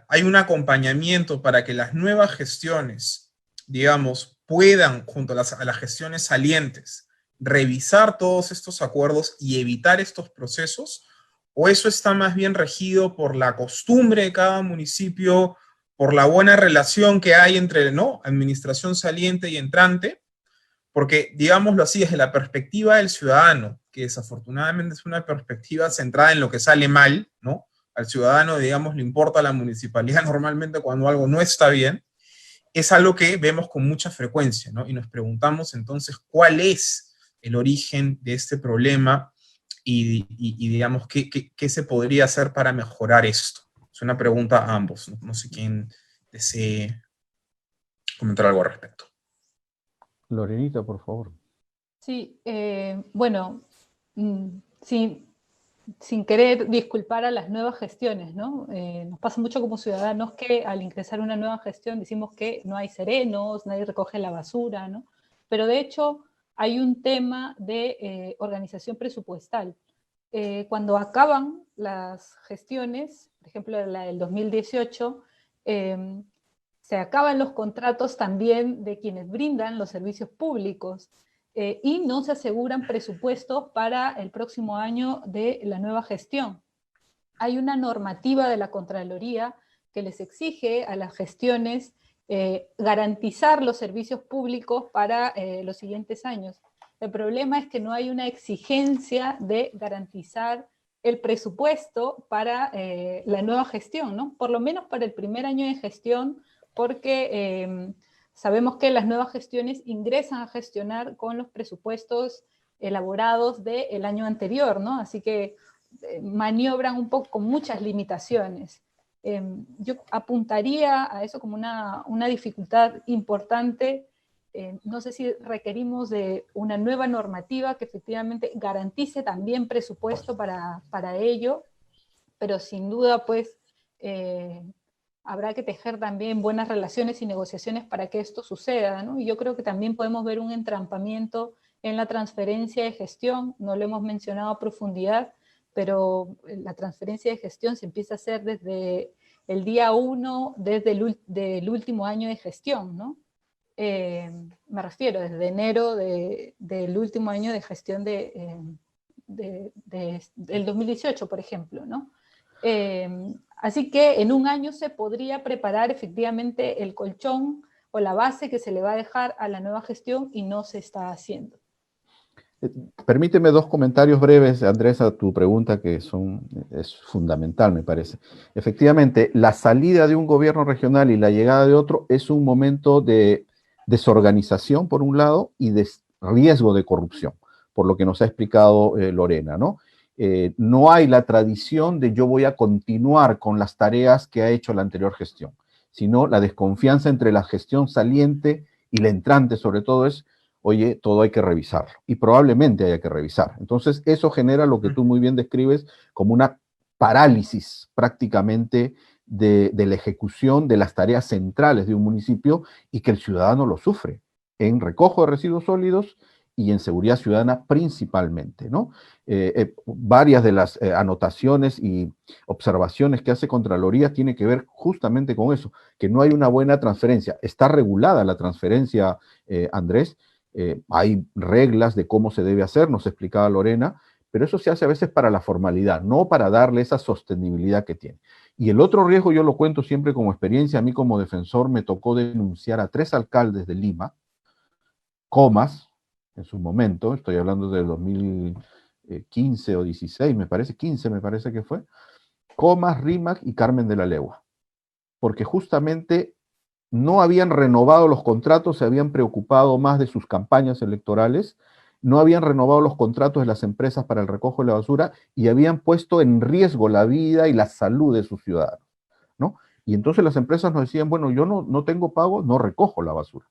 hay un acompañamiento para que las nuevas gestiones, digamos, puedan, junto a las gestiones salientes, revisar todos estos acuerdos y evitar estos procesos? ¿O eso está más bien regido por la costumbre de cada municipio, por la buena relación que hay entre, ¿no?, administración saliente y entrante? Porque, digámoslo así, desde la perspectiva del ciudadano, que desafortunadamente es una perspectiva centrada en lo que sale mal, ¿no? Al ciudadano, digamos, le importa la municipalidad normalmente cuando algo no está bien, es algo que vemos con mucha frecuencia, ¿no? Y nos preguntamos entonces cuál es el origen de este problema y digamos, ¿qué se podría hacer para mejorar esto? Es una pregunta a ambos, ¿no? No sé quién desee comentar algo al respecto. Lorenita, por favor. Sí, bueno, sin querer disculpar a las nuevas gestiones, ¿no? Nos pasa mucho como ciudadanos que al ingresar a una nueva gestión decimos que no hay serenos, nadie recoge la basura, ¿no? Pero de hecho hay un tema de organización presupuestal. Cuando acaban las gestiones, por ejemplo la del 2018, se acaban los contratos también de quienes brindan los servicios públicos. Y no se aseguran presupuestos para el próximo año de la nueva gestión. Hay una normativa de la Contraloría que les exige a las gestiones garantizar los servicios públicos para los siguientes años. El problema es que no hay una exigencia de garantizar el presupuesto para la nueva gestión, ¿no? Por lo menos para el primer año de gestión, porque sabemos que las nuevas gestiones ingresan a gestionar con los presupuestos elaborados del año anterior, ¿no? Así que maniobran un poco con muchas limitaciones. Yo apuntaría a eso como una dificultad importante. No sé si requerimos de una nueva normativa que efectivamente garantice también presupuesto para ello, pero sin duda, pues, habrá que tejer también buenas relaciones y negociaciones para que esto suceda, ¿no? Y yo creo que también podemos ver un entrampamiento en la transferencia de gestión, no lo hemos mencionado a profundidad, pero la transferencia de gestión se empieza a hacer desde el día 1, desde el último año de gestión, ¿no? Me refiero desde enero del último año de gestión del 2018, por ejemplo, ¿no? Así que en un año se podría preparar efectivamente el colchón o la base que se le va a dejar a la nueva gestión y no se está haciendo. Permíteme dos comentarios breves, Andrés, a tu pregunta, que es fundamental, me parece. Efectivamente, la salida de un gobierno regional y la llegada de otro es un momento de desorganización, por un lado, y de riesgo de corrupción, por lo que nos ha explicado Lorena, ¿no? No hay la tradición de yo voy a continuar con las tareas que ha hecho la anterior gestión, sino la desconfianza entre la gestión saliente y la entrante, sobre todo, es oye, todo hay que revisarlo, y probablemente haya que revisar. Entonces, eso genera lo que tú muy bien describes como una parálisis prácticamente de la ejecución de las tareas centrales de un municipio y que el ciudadano lo sufre en recojo de residuos sólidos y en seguridad ciudadana principalmente, ¿no? Varias de las anotaciones y observaciones que hace Contraloría tiene que ver justamente con eso, que no hay una buena transferencia. Está regulada la transferencia, Andrés, hay reglas de cómo se debe hacer, nos explicaba Lorena, pero eso se hace a veces para la formalidad, no para darle esa sostenibilidad que tiene. Y el otro riesgo, yo lo cuento siempre como experiencia, a mí como defensor me tocó denunciar a 3 alcaldes de Lima, Comas, en su momento, estoy hablando del 2015 o 16, me parece, 15 me parece que fue, Comas, Rímac y Carmen de la Legua, porque justamente no habían renovado los contratos, se habían preocupado más de sus campañas electorales, no habían renovado los contratos de las empresas para el recojo de la basura y habían puesto en riesgo la vida y la salud de sus ciudadanos, ¿no? Y entonces las empresas nos decían, bueno, yo no tengo pago, no recojo la basura.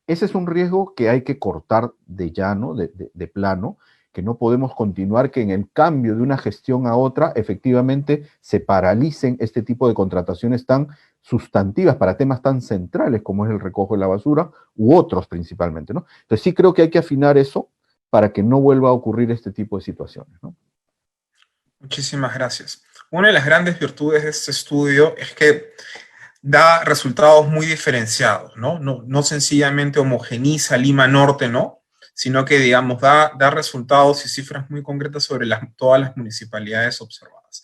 Ese es un riesgo que hay que cortar de llano, de plano, que no podemos continuar que en el cambio de una gestión a otra, efectivamente, se paralicen este tipo de contrataciones tan sustantivas para temas tan centrales como es el recojo de la basura u otros principalmente, ¿no? Entonces sí creo que hay que afinar eso para que no vuelva a ocurrir este tipo de situaciones, ¿no? Muchísimas gracias. Una de las grandes virtudes de este estudio es que da resultados muy diferenciados, ¿no? No sencillamente homogeniza Lima Norte, ¿no? Sino que, digamos, da resultados y cifras muy concretas sobre todas las municipalidades observadas.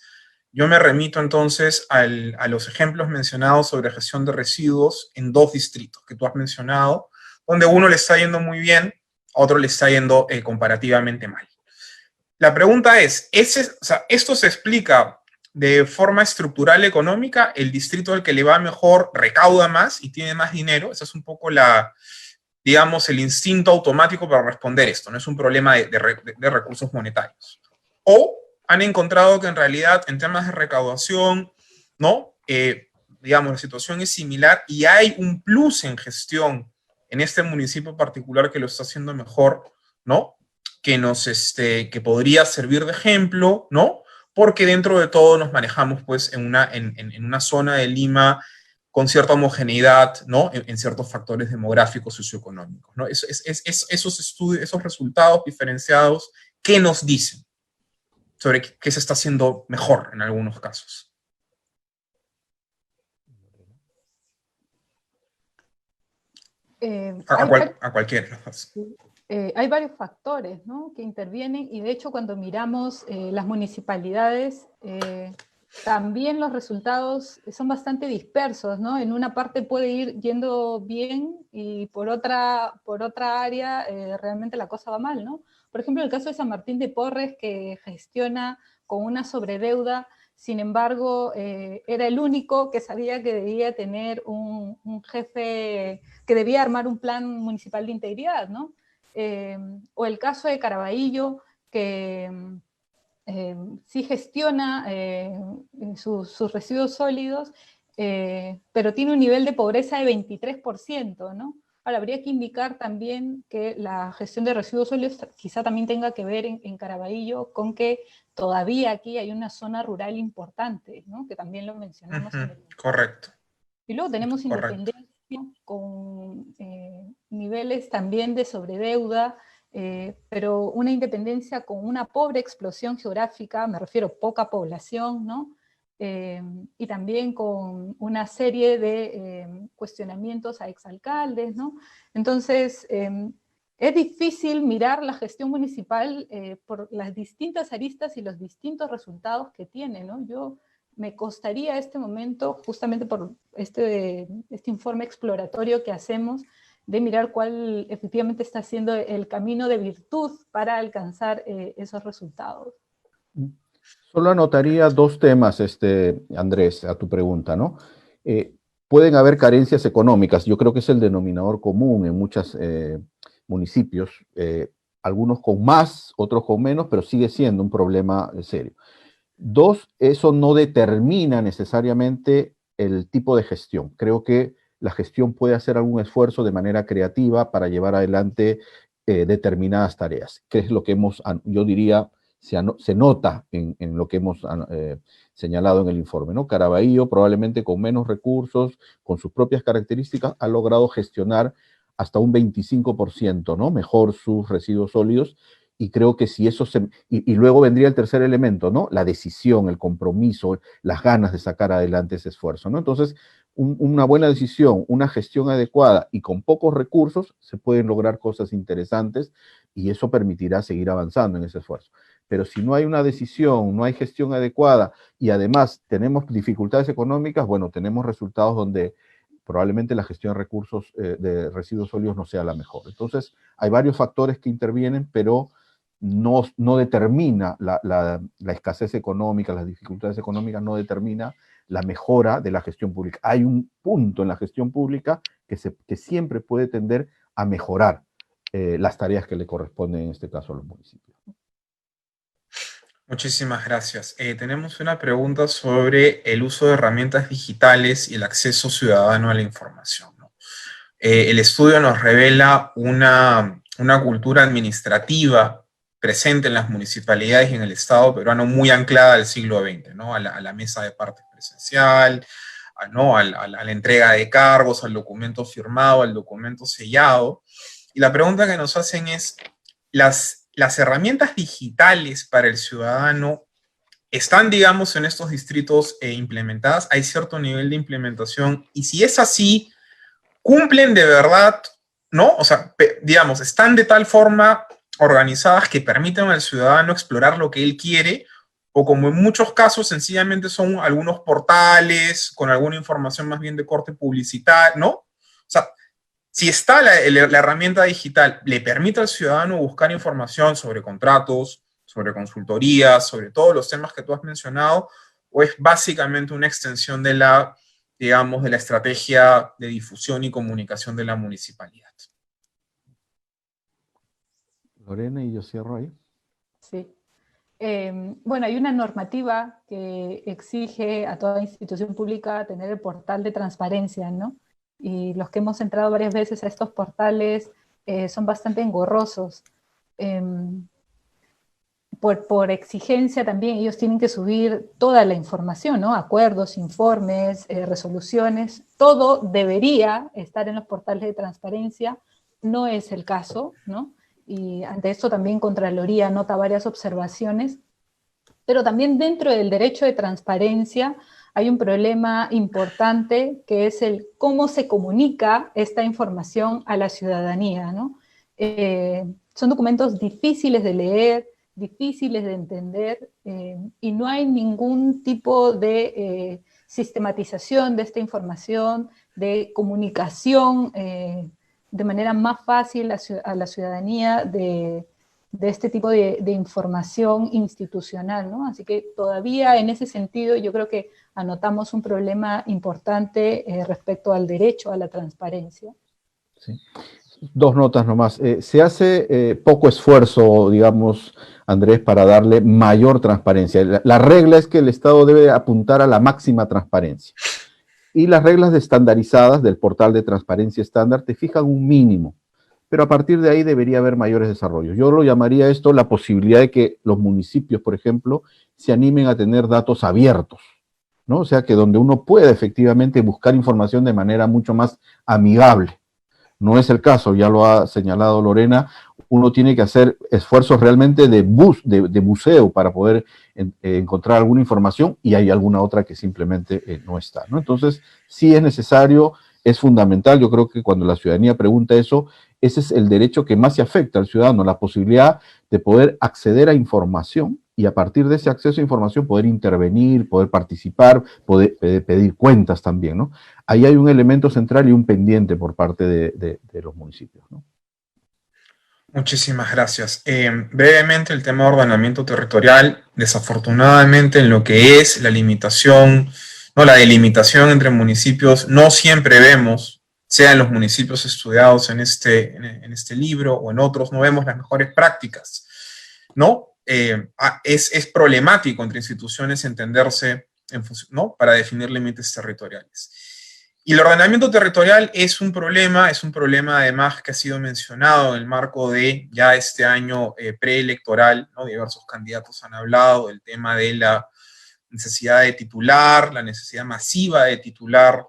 Yo me remito entonces a los ejemplos mencionados sobre gestión de residuos en 2 distritos que tú has mencionado, donde uno le está yendo muy bien, a otro le está yendo comparativamente mal. La pregunta es, o sea, ¿esto se explica de forma estructural económica? ¿El distrito al que le va mejor recauda más y tiene más dinero? Esa es un poco digamos, el instinto automático para responder esto. No es un problema de recursos monetarios. O han encontrado que en realidad en temas de recaudación, ¿no? Digamos, la situación es similar y hay un plus en gestión en este municipio particular que lo está haciendo mejor, ¿no? Que podría servir de ejemplo, ¿no? Porque dentro de todo nos manejamos pues en una zona de Lima con cierta homogeneidad, ¿no? En ciertos factores demográficos, socioeconómicos, ¿no? Esos estudios, esos resultados diferenciados, ¿qué nos dicen sobre qué se está haciendo mejor en algunos casos? A cualquiera. Hay varios factores, ¿no?, que intervienen, y de hecho cuando miramos las municipalidades, también los resultados son bastante dispersos, ¿no? En una parte puede ir yendo bien y por otra área realmente la cosa va mal, ¿no? Por ejemplo, el caso de San Martín de Porres, que gestiona con una sobredeuda. Sin embargo, era el único que sabía que debía tener un jefe, que debía armar un plan municipal de integridad, ¿no? O el caso de Caraballo, que sí gestiona sus residuos sólidos, pero tiene un nivel de pobreza de 23%, ¿no? Ahora, habría que indicar también que la gestión de residuos sólidos quizá también tenga que ver en Caraballo con que todavía aquí hay una zona rural importante, ¿no?, que también lo mencionamos. Correcto. Y luego tenemos Correcto. Independencia con niveles también de sobredeuda, pero una Independencia con una pobre explosión geográfica, me refiero a poca población, ¿no? Y también con una serie de cuestionamientos a exalcaldes, ¿no? Entonces, es difícil mirar la gestión municipal por las distintas aristas y los distintos resultados que tiene, ¿no? Me costaría este momento, justamente por este informe exploratorio que hacemos, de mirar cuál efectivamente está siendo el camino de virtud para alcanzar esos resultados. Solo anotaría 2 temas, Andrés, a tu pregunta, ¿no? Pueden haber carencias económicas, yo creo que es el denominador común en muchos municipios, algunos con más, otros con menos, pero sigue siendo un problema serio. 2, eso no determina necesariamente el tipo de gestión. Creo que la gestión puede hacer algún esfuerzo de manera creativa para llevar adelante determinadas tareas, que es lo que yo diría, se nota en lo que hemos señalado en el informe, ¿no? Caraballo, probablemente con menos recursos, con sus propias características, ha logrado gestionar hasta un 25%, ¿no? Mejor sus residuos sólidos. Y creo que si eso y luego vendría el tercer elemento, ¿no? La decisión, el compromiso, las ganas de sacar adelante ese esfuerzo, ¿no? Entonces, una buena decisión, una gestión adecuada y con pocos recursos se pueden lograr cosas interesantes y eso permitirá seguir avanzando en ese esfuerzo. Pero si no hay una decisión, no hay gestión adecuada y además tenemos dificultades económicas, bueno, tenemos resultados donde probablemente la gestión de recursos de residuos sólidos no sea la mejor. Entonces, hay varios factores que intervienen, pero no determina la escasez económica, las dificultades económicas, no determina la mejora de la gestión pública. Hay un punto en la gestión pública que siempre puede tender a mejorar las tareas que le corresponden, en este caso, a los municipios. Muchísimas gracias. Tenemos una pregunta sobre el uso de herramientas digitales y el acceso ciudadano a la información, ¿no? El estudio nos revela una cultura administrativa presente en las municipalidades y en el Estado peruano muy anclada al siglo XX, ¿no? A la mesa de partes presencial, ¿no? A la entrega de cargos, al documento firmado, al documento sellado. Y la pregunta que nos hacen es, las herramientas digitales para el ciudadano están, digamos, en estos distritos implementadas, hay cierto nivel de implementación, y si es así, cumplen de verdad, ¿no? O sea, digamos, están de tal forma organizadas que permiten al ciudadano explorar lo que él quiere, o como en muchos casos sencillamente son algunos portales con alguna información más bien de corte publicitario, ¿no? O sea, si está la herramienta digital, le permite al ciudadano buscar información sobre contratos, sobre consultorías, sobre todos los temas que tú has mencionado, o es básicamente una extensión de la, digamos, de la estrategia de difusión y comunicación de la municipalidad. Lorena, y yo cierro ahí. Sí. Bueno, hay una normativa que exige a toda institución pública tener el portal de transparencia, ¿no? Y los que hemos entrado varias veces a estos portales son bastante engorrosos. Por exigencia también ellos tienen que subir toda la información, ¿no? Acuerdos, informes, resoluciones, todo debería estar en los portales de transparencia, no es el caso, ¿no? Y ante esto también Contraloría nota varias observaciones, pero también dentro del derecho de transparencia hay un problema importante que es el cómo se comunica esta información a la ciudadanía, ¿no? Son documentos difíciles de leer, difíciles de entender, y no hay ningún tipo de sistematización de esta información, de comunicación de manera más fácil a la ciudadanía de este tipo de información institucional, ¿no? Así que todavía en ese sentido yo creo que anotamos un problema importante respecto al derecho a la transparencia. Sí. Dos notas nomás. Se hace poco esfuerzo, digamos, Andrés, para darle mayor transparencia. La regla es que el Estado debe apuntar a la máxima transparencia. Y las reglas estandarizadas del portal de transparencia estándar te fijan un mínimo, pero a partir de ahí debería haber mayores desarrollos. Yo lo llamaría esto la posibilidad de que los municipios, por ejemplo, se animen a tener datos abiertos, ¿no? O sea, que donde uno pueda efectivamente buscar información de manera mucho más amigable. No es el caso, ya lo ha señalado Lorena, uno tiene que hacer esfuerzos realmente de buceo para poder encontrar alguna información, y hay alguna otra que simplemente no está, ¿no? Entonces, sí es necesario, es fundamental. Yo creo que cuando la ciudadanía pregunta eso, ese es el derecho que más se afecta al ciudadano, la posibilidad de poder acceder a información, y a partir de ese acceso a información poder intervenir, poder participar, poder pedir cuentas también, ¿no? Ahí hay un elemento central y un pendiente por parte de los municipios, ¿no? Muchísimas gracias. Brevemente, el tema de ordenamiento territorial, desafortunadamente en lo que es la limitación, no, la delimitación entre municipios, no siempre vemos, sea en los municipios estudiados en este libro o en otros, no vemos las mejores prácticas, ¿no? Es problemático entre instituciones entenderse ¿no? Para definir límites territoriales. Y el ordenamiento territorial es un problema además que ha sido mencionado en el marco de ya este año preelectoral, ¿no? Diversos candidatos han hablado del tema de la necesidad de titular, la necesidad masiva de titular.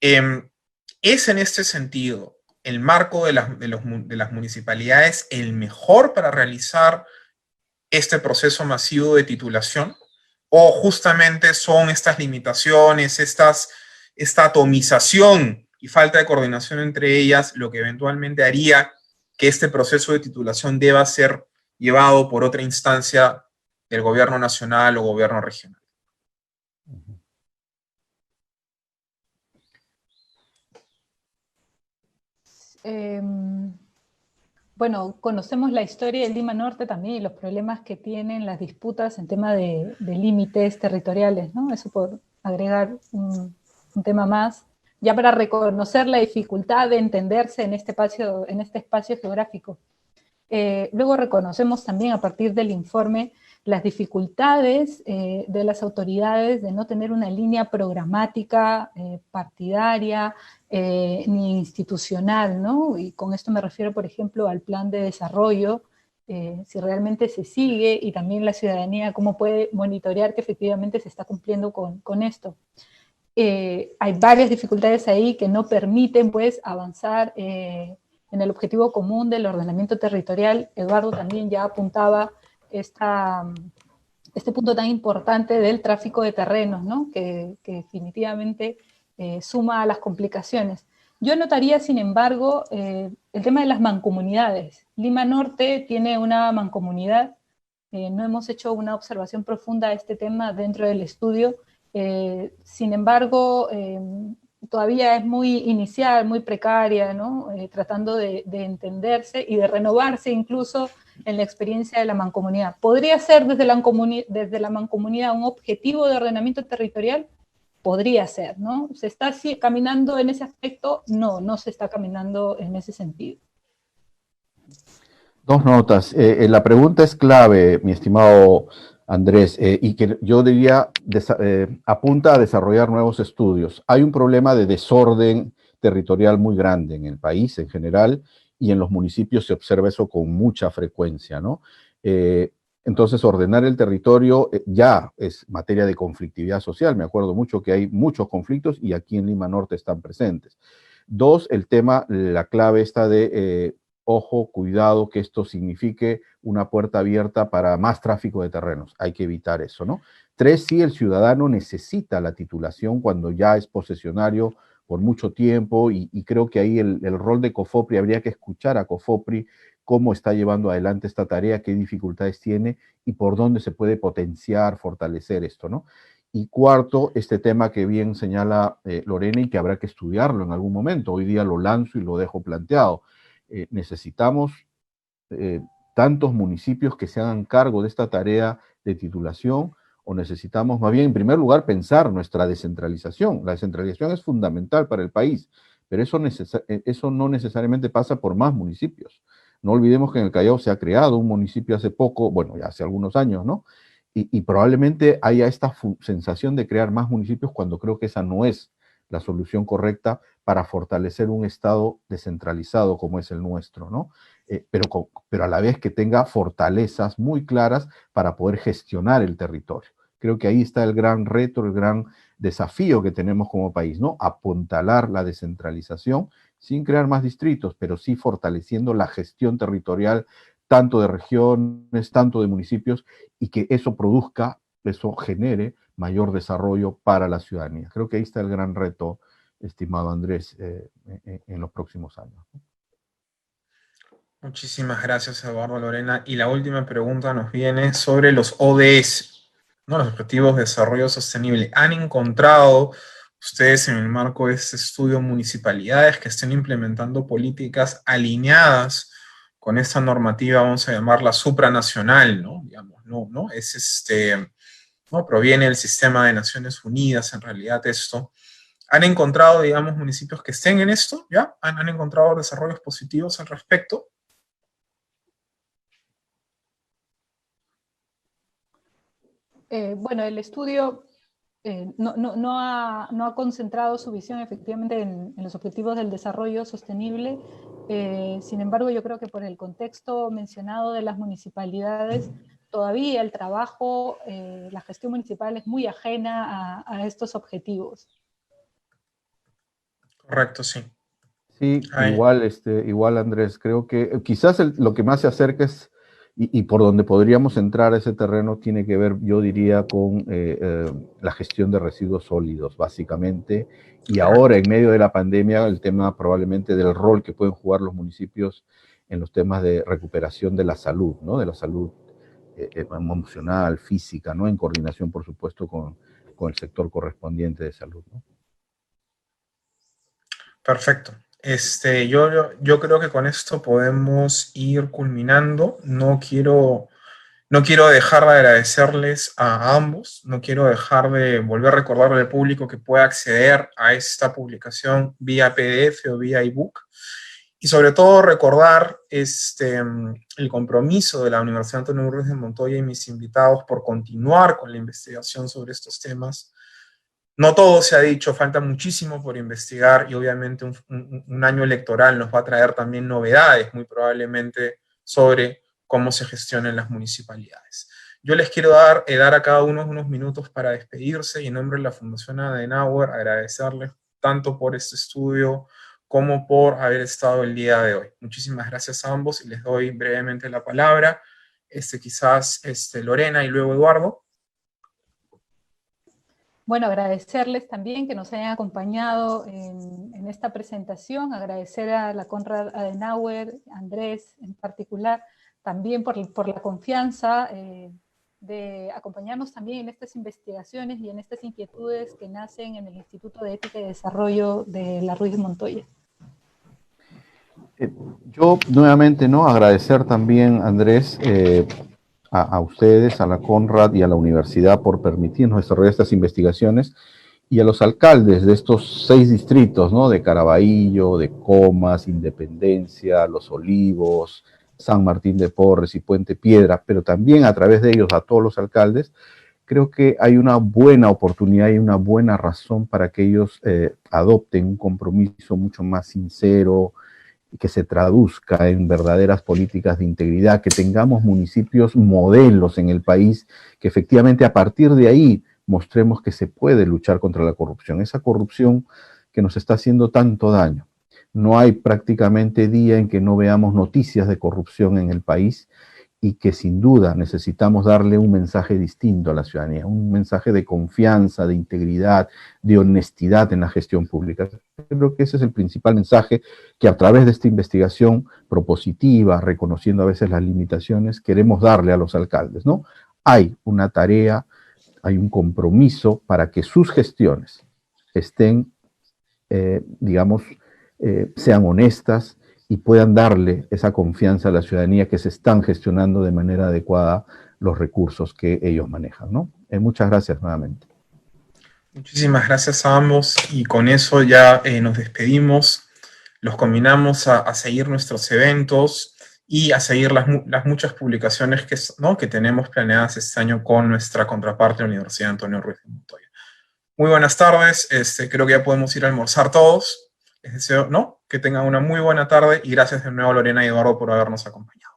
Es en este sentido el marco de las municipalidades el mejor para realizar este proceso masivo de titulación, o justamente son estas limitaciones, esta atomización y falta de coordinación entre ellas lo que eventualmente haría que este proceso de titulación deba ser llevado por otra instancia del gobierno nacional o gobierno regional. Bueno, conocemos la historia de Lima Norte también y los problemas que tienen las disputas en tema de límites territoriales, ¿no? Eso por agregar un tema más, ya para reconocer la dificultad de entenderse en este espacio geográfico. Luego reconocemos también a partir del informe las dificultades de las autoridades de no tener una línea programática, partidaria, ni institucional, ¿no? Y con esto me refiero, por ejemplo, al plan de desarrollo, si realmente se sigue, y también la ciudadanía cómo puede monitorear que efectivamente se está cumpliendo con esto. Hay varias dificultades ahí que no permiten, pues, avanzar en el objetivo común del ordenamiento territorial. Eduardo también ya apuntaba esta este punto tan importante del tráfico de terrenos, ¿no? Que definitivamente suma a las complicaciones. Yo notaría, sin embargo, el tema de las mancomunidades. Lima Norte tiene una mancomunidad, no hemos hecho una observación profunda de este tema dentro del estudio, sin embargo, todavía es muy inicial, muy precaria, ¿no? Tratando de entenderse y de renovarse incluso en la experiencia de la mancomunidad. ¿Podría ser desde la mancomunidad un objetivo de ordenamiento territorial? Podría ser, ¿no? ¿Se está caminando en ese aspecto? No, no se está caminando en ese sentido. Dos notas. La pregunta es clave, mi estimado Andrés, y que yo diría apunta a desarrollar nuevos estudios. Hay un problema de desorden territorial muy grande en el país en general, y en los municipios se observa eso con mucha frecuencia, ¿no? Entonces, ordenar el territorio ya es materia de conflictividad social. Me acuerdo mucho que hay muchos conflictos y aquí en Lima Norte están presentes. Dos, el tema, la clave está de ojo, cuidado, que esto signifique una puerta abierta para más tráfico de terrenos. Hay que evitar eso, ¿no? Tres, sí, el ciudadano necesita la titulación cuando ya es posesionario por mucho tiempo y creo que ahí el rol de COFOPRI, habría que escuchar a COFOPRI cómo está llevando adelante esta tarea, qué dificultades tiene y por dónde se puede potenciar, fortalecer esto, ¿no? Y cuarto, este tema que bien señala Lorena y que habrá que estudiarlo en algún momento. Hoy día lo lanzo y lo dejo planteado. Necesitamos tantos municipios que se hagan cargo de esta tarea de titulación, o necesitamos más bien, en primer lugar, pensar nuestra descentralización. La descentralización es fundamental para el país, pero eso no necesariamente pasa por más municipios. No olvidemos que en el Callao se ha creado un municipio hace poco, bueno, ya hace algunos años, ¿no? Y probablemente haya esta sensación de crear más municipios cuando creo que esa no es la solución correcta para fortalecer un Estado descentralizado como es el nuestro, ¿no? Pero a la vez que tenga fortalezas muy claras para poder gestionar el territorio. Creo que ahí está el gran reto, el gran desafío que tenemos como país, ¿no? Apuntalar la descentralización sin crear más distritos, pero sí fortaleciendo la gestión territorial, tanto de regiones, tanto de municipios, y que eso produzca, eso genere mayor desarrollo para la ciudadanía. Creo que ahí está el gran reto, estimado Andrés, en los próximos años. Muchísimas gracias, Eduardo, Lorena. Y la última pregunta nos viene sobre los ODS, ¿no? Los Objetivos de Desarrollo Sostenible. ¿Han encontrado ustedes en el marco de este estudio municipalidades que estén implementando políticas alineadas con esta normativa, vamos a llamarla supranacional, ¿no? Digamos, no, no proviene del sistema de Naciones Unidas, en realidad esto. ¿Han encontrado, digamos, municipios que estén en esto? ¿Ya? ¿Han encontrado desarrollos positivos al respecto? Bueno, el estudio no ha concentrado su visión efectivamente en los objetivos del desarrollo sostenible. Sin embargo, yo creo que por el contexto mencionado de las municipalidades, todavía el trabajo, la gestión municipal es muy ajena a estos objetivos. Correcto, sí. Sí, igual Andrés, creo que quizás lo que más se acerca es, y por donde podríamos entrar a ese terreno tiene que ver, yo diría, con la gestión de residuos sólidos, básicamente, y ahora en medio de la pandemia el tema probablemente del rol que pueden jugar los municipios en los temas de recuperación de la salud, ¿no? De la salud emocional, física, ¿no? En coordinación, por supuesto, con el sector correspondiente de salud, ¿no? Perfecto. Yo creo que con esto podemos ir culminando. No quiero dejar de agradecerles a ambos, no quiero dejar de volver a recordarle al público que pueda acceder a esta publicación vía PDF o vía ebook. Y sobre todo recordar el compromiso de la Universidad Antonio Gurgos de Montoya y mis invitados por continuar con la investigación sobre estos temas. No todo se ha dicho, falta muchísimo por investigar y obviamente un año electoral nos va a traer también novedades, muy probablemente, sobre cómo se gestionan las municipalidades. Yo les quiero dar a cada uno unos minutos para despedirse y en nombre de la Fundación Adenauer agradecerles tanto por este estudio como por haber estado el día de hoy. Muchísimas gracias a ambos y les doy brevemente la palabra. Quizás Lorena y luego Eduardo. Bueno, agradecerles también que nos hayan acompañado en esta presentación, agradecer a la Konrad Adenauer, Andrés en particular, también por la confianza de acompañarnos también en estas investigaciones y en estas inquietudes que nacen en el Instituto de Ética y Desarrollo de la Ruiz Montoya. Yo nuevamente, ¿no?, agradecer también, Andrés, a ustedes, a la Konrad y a la universidad por permitirnos desarrollar estas investigaciones, y a los alcaldes de estos 6 distritos, ¿no?, de Caraballo, de Comas, Independencia, Los Olivos, San Martín de Porres y Puente Piedra, pero también a través de ellos a todos los alcaldes. Creo que hay una buena oportunidad y una buena razón para que ellos adopten un compromiso mucho más sincero, y que se traduzca en verdaderas políticas de integridad, que tengamos municipios modelos en el país, que efectivamente a partir de ahí mostremos que se puede luchar contra la corrupción, esa corrupción que nos está haciendo tanto daño. No hay prácticamente día en que no veamos noticias de corrupción en el país, y que sin duda necesitamos darle un mensaje distinto a la ciudadanía, un mensaje de confianza, de integridad, de honestidad en la gestión pública. Creo que ese es el principal mensaje que a través de esta investigación propositiva, reconociendo a veces las limitaciones, queremos darle a los alcaldes, ¿no? Hay una tarea, hay un compromiso para que sus gestiones estén, sean honestas, y puedan darle esa confianza a la ciudadanía que se están gestionando de manera adecuada los recursos que ellos manejan, ¿no? Muchas gracias nuevamente. Muchísimas gracias a ambos, y con eso ya nos despedimos. Los combinamos a seguir nuestros eventos y a seguir las muchas publicaciones que tenemos planeadas este año con nuestra contraparte, la Universidad Antonio Ruiz de Montoya. Muy buenas tardes, creo que ya podemos ir a almorzar todos. Les deseo, que tengan una muy buena tarde, y gracias de nuevo a Lorena y Eduardo por habernos acompañado.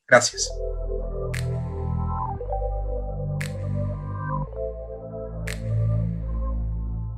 Gracias.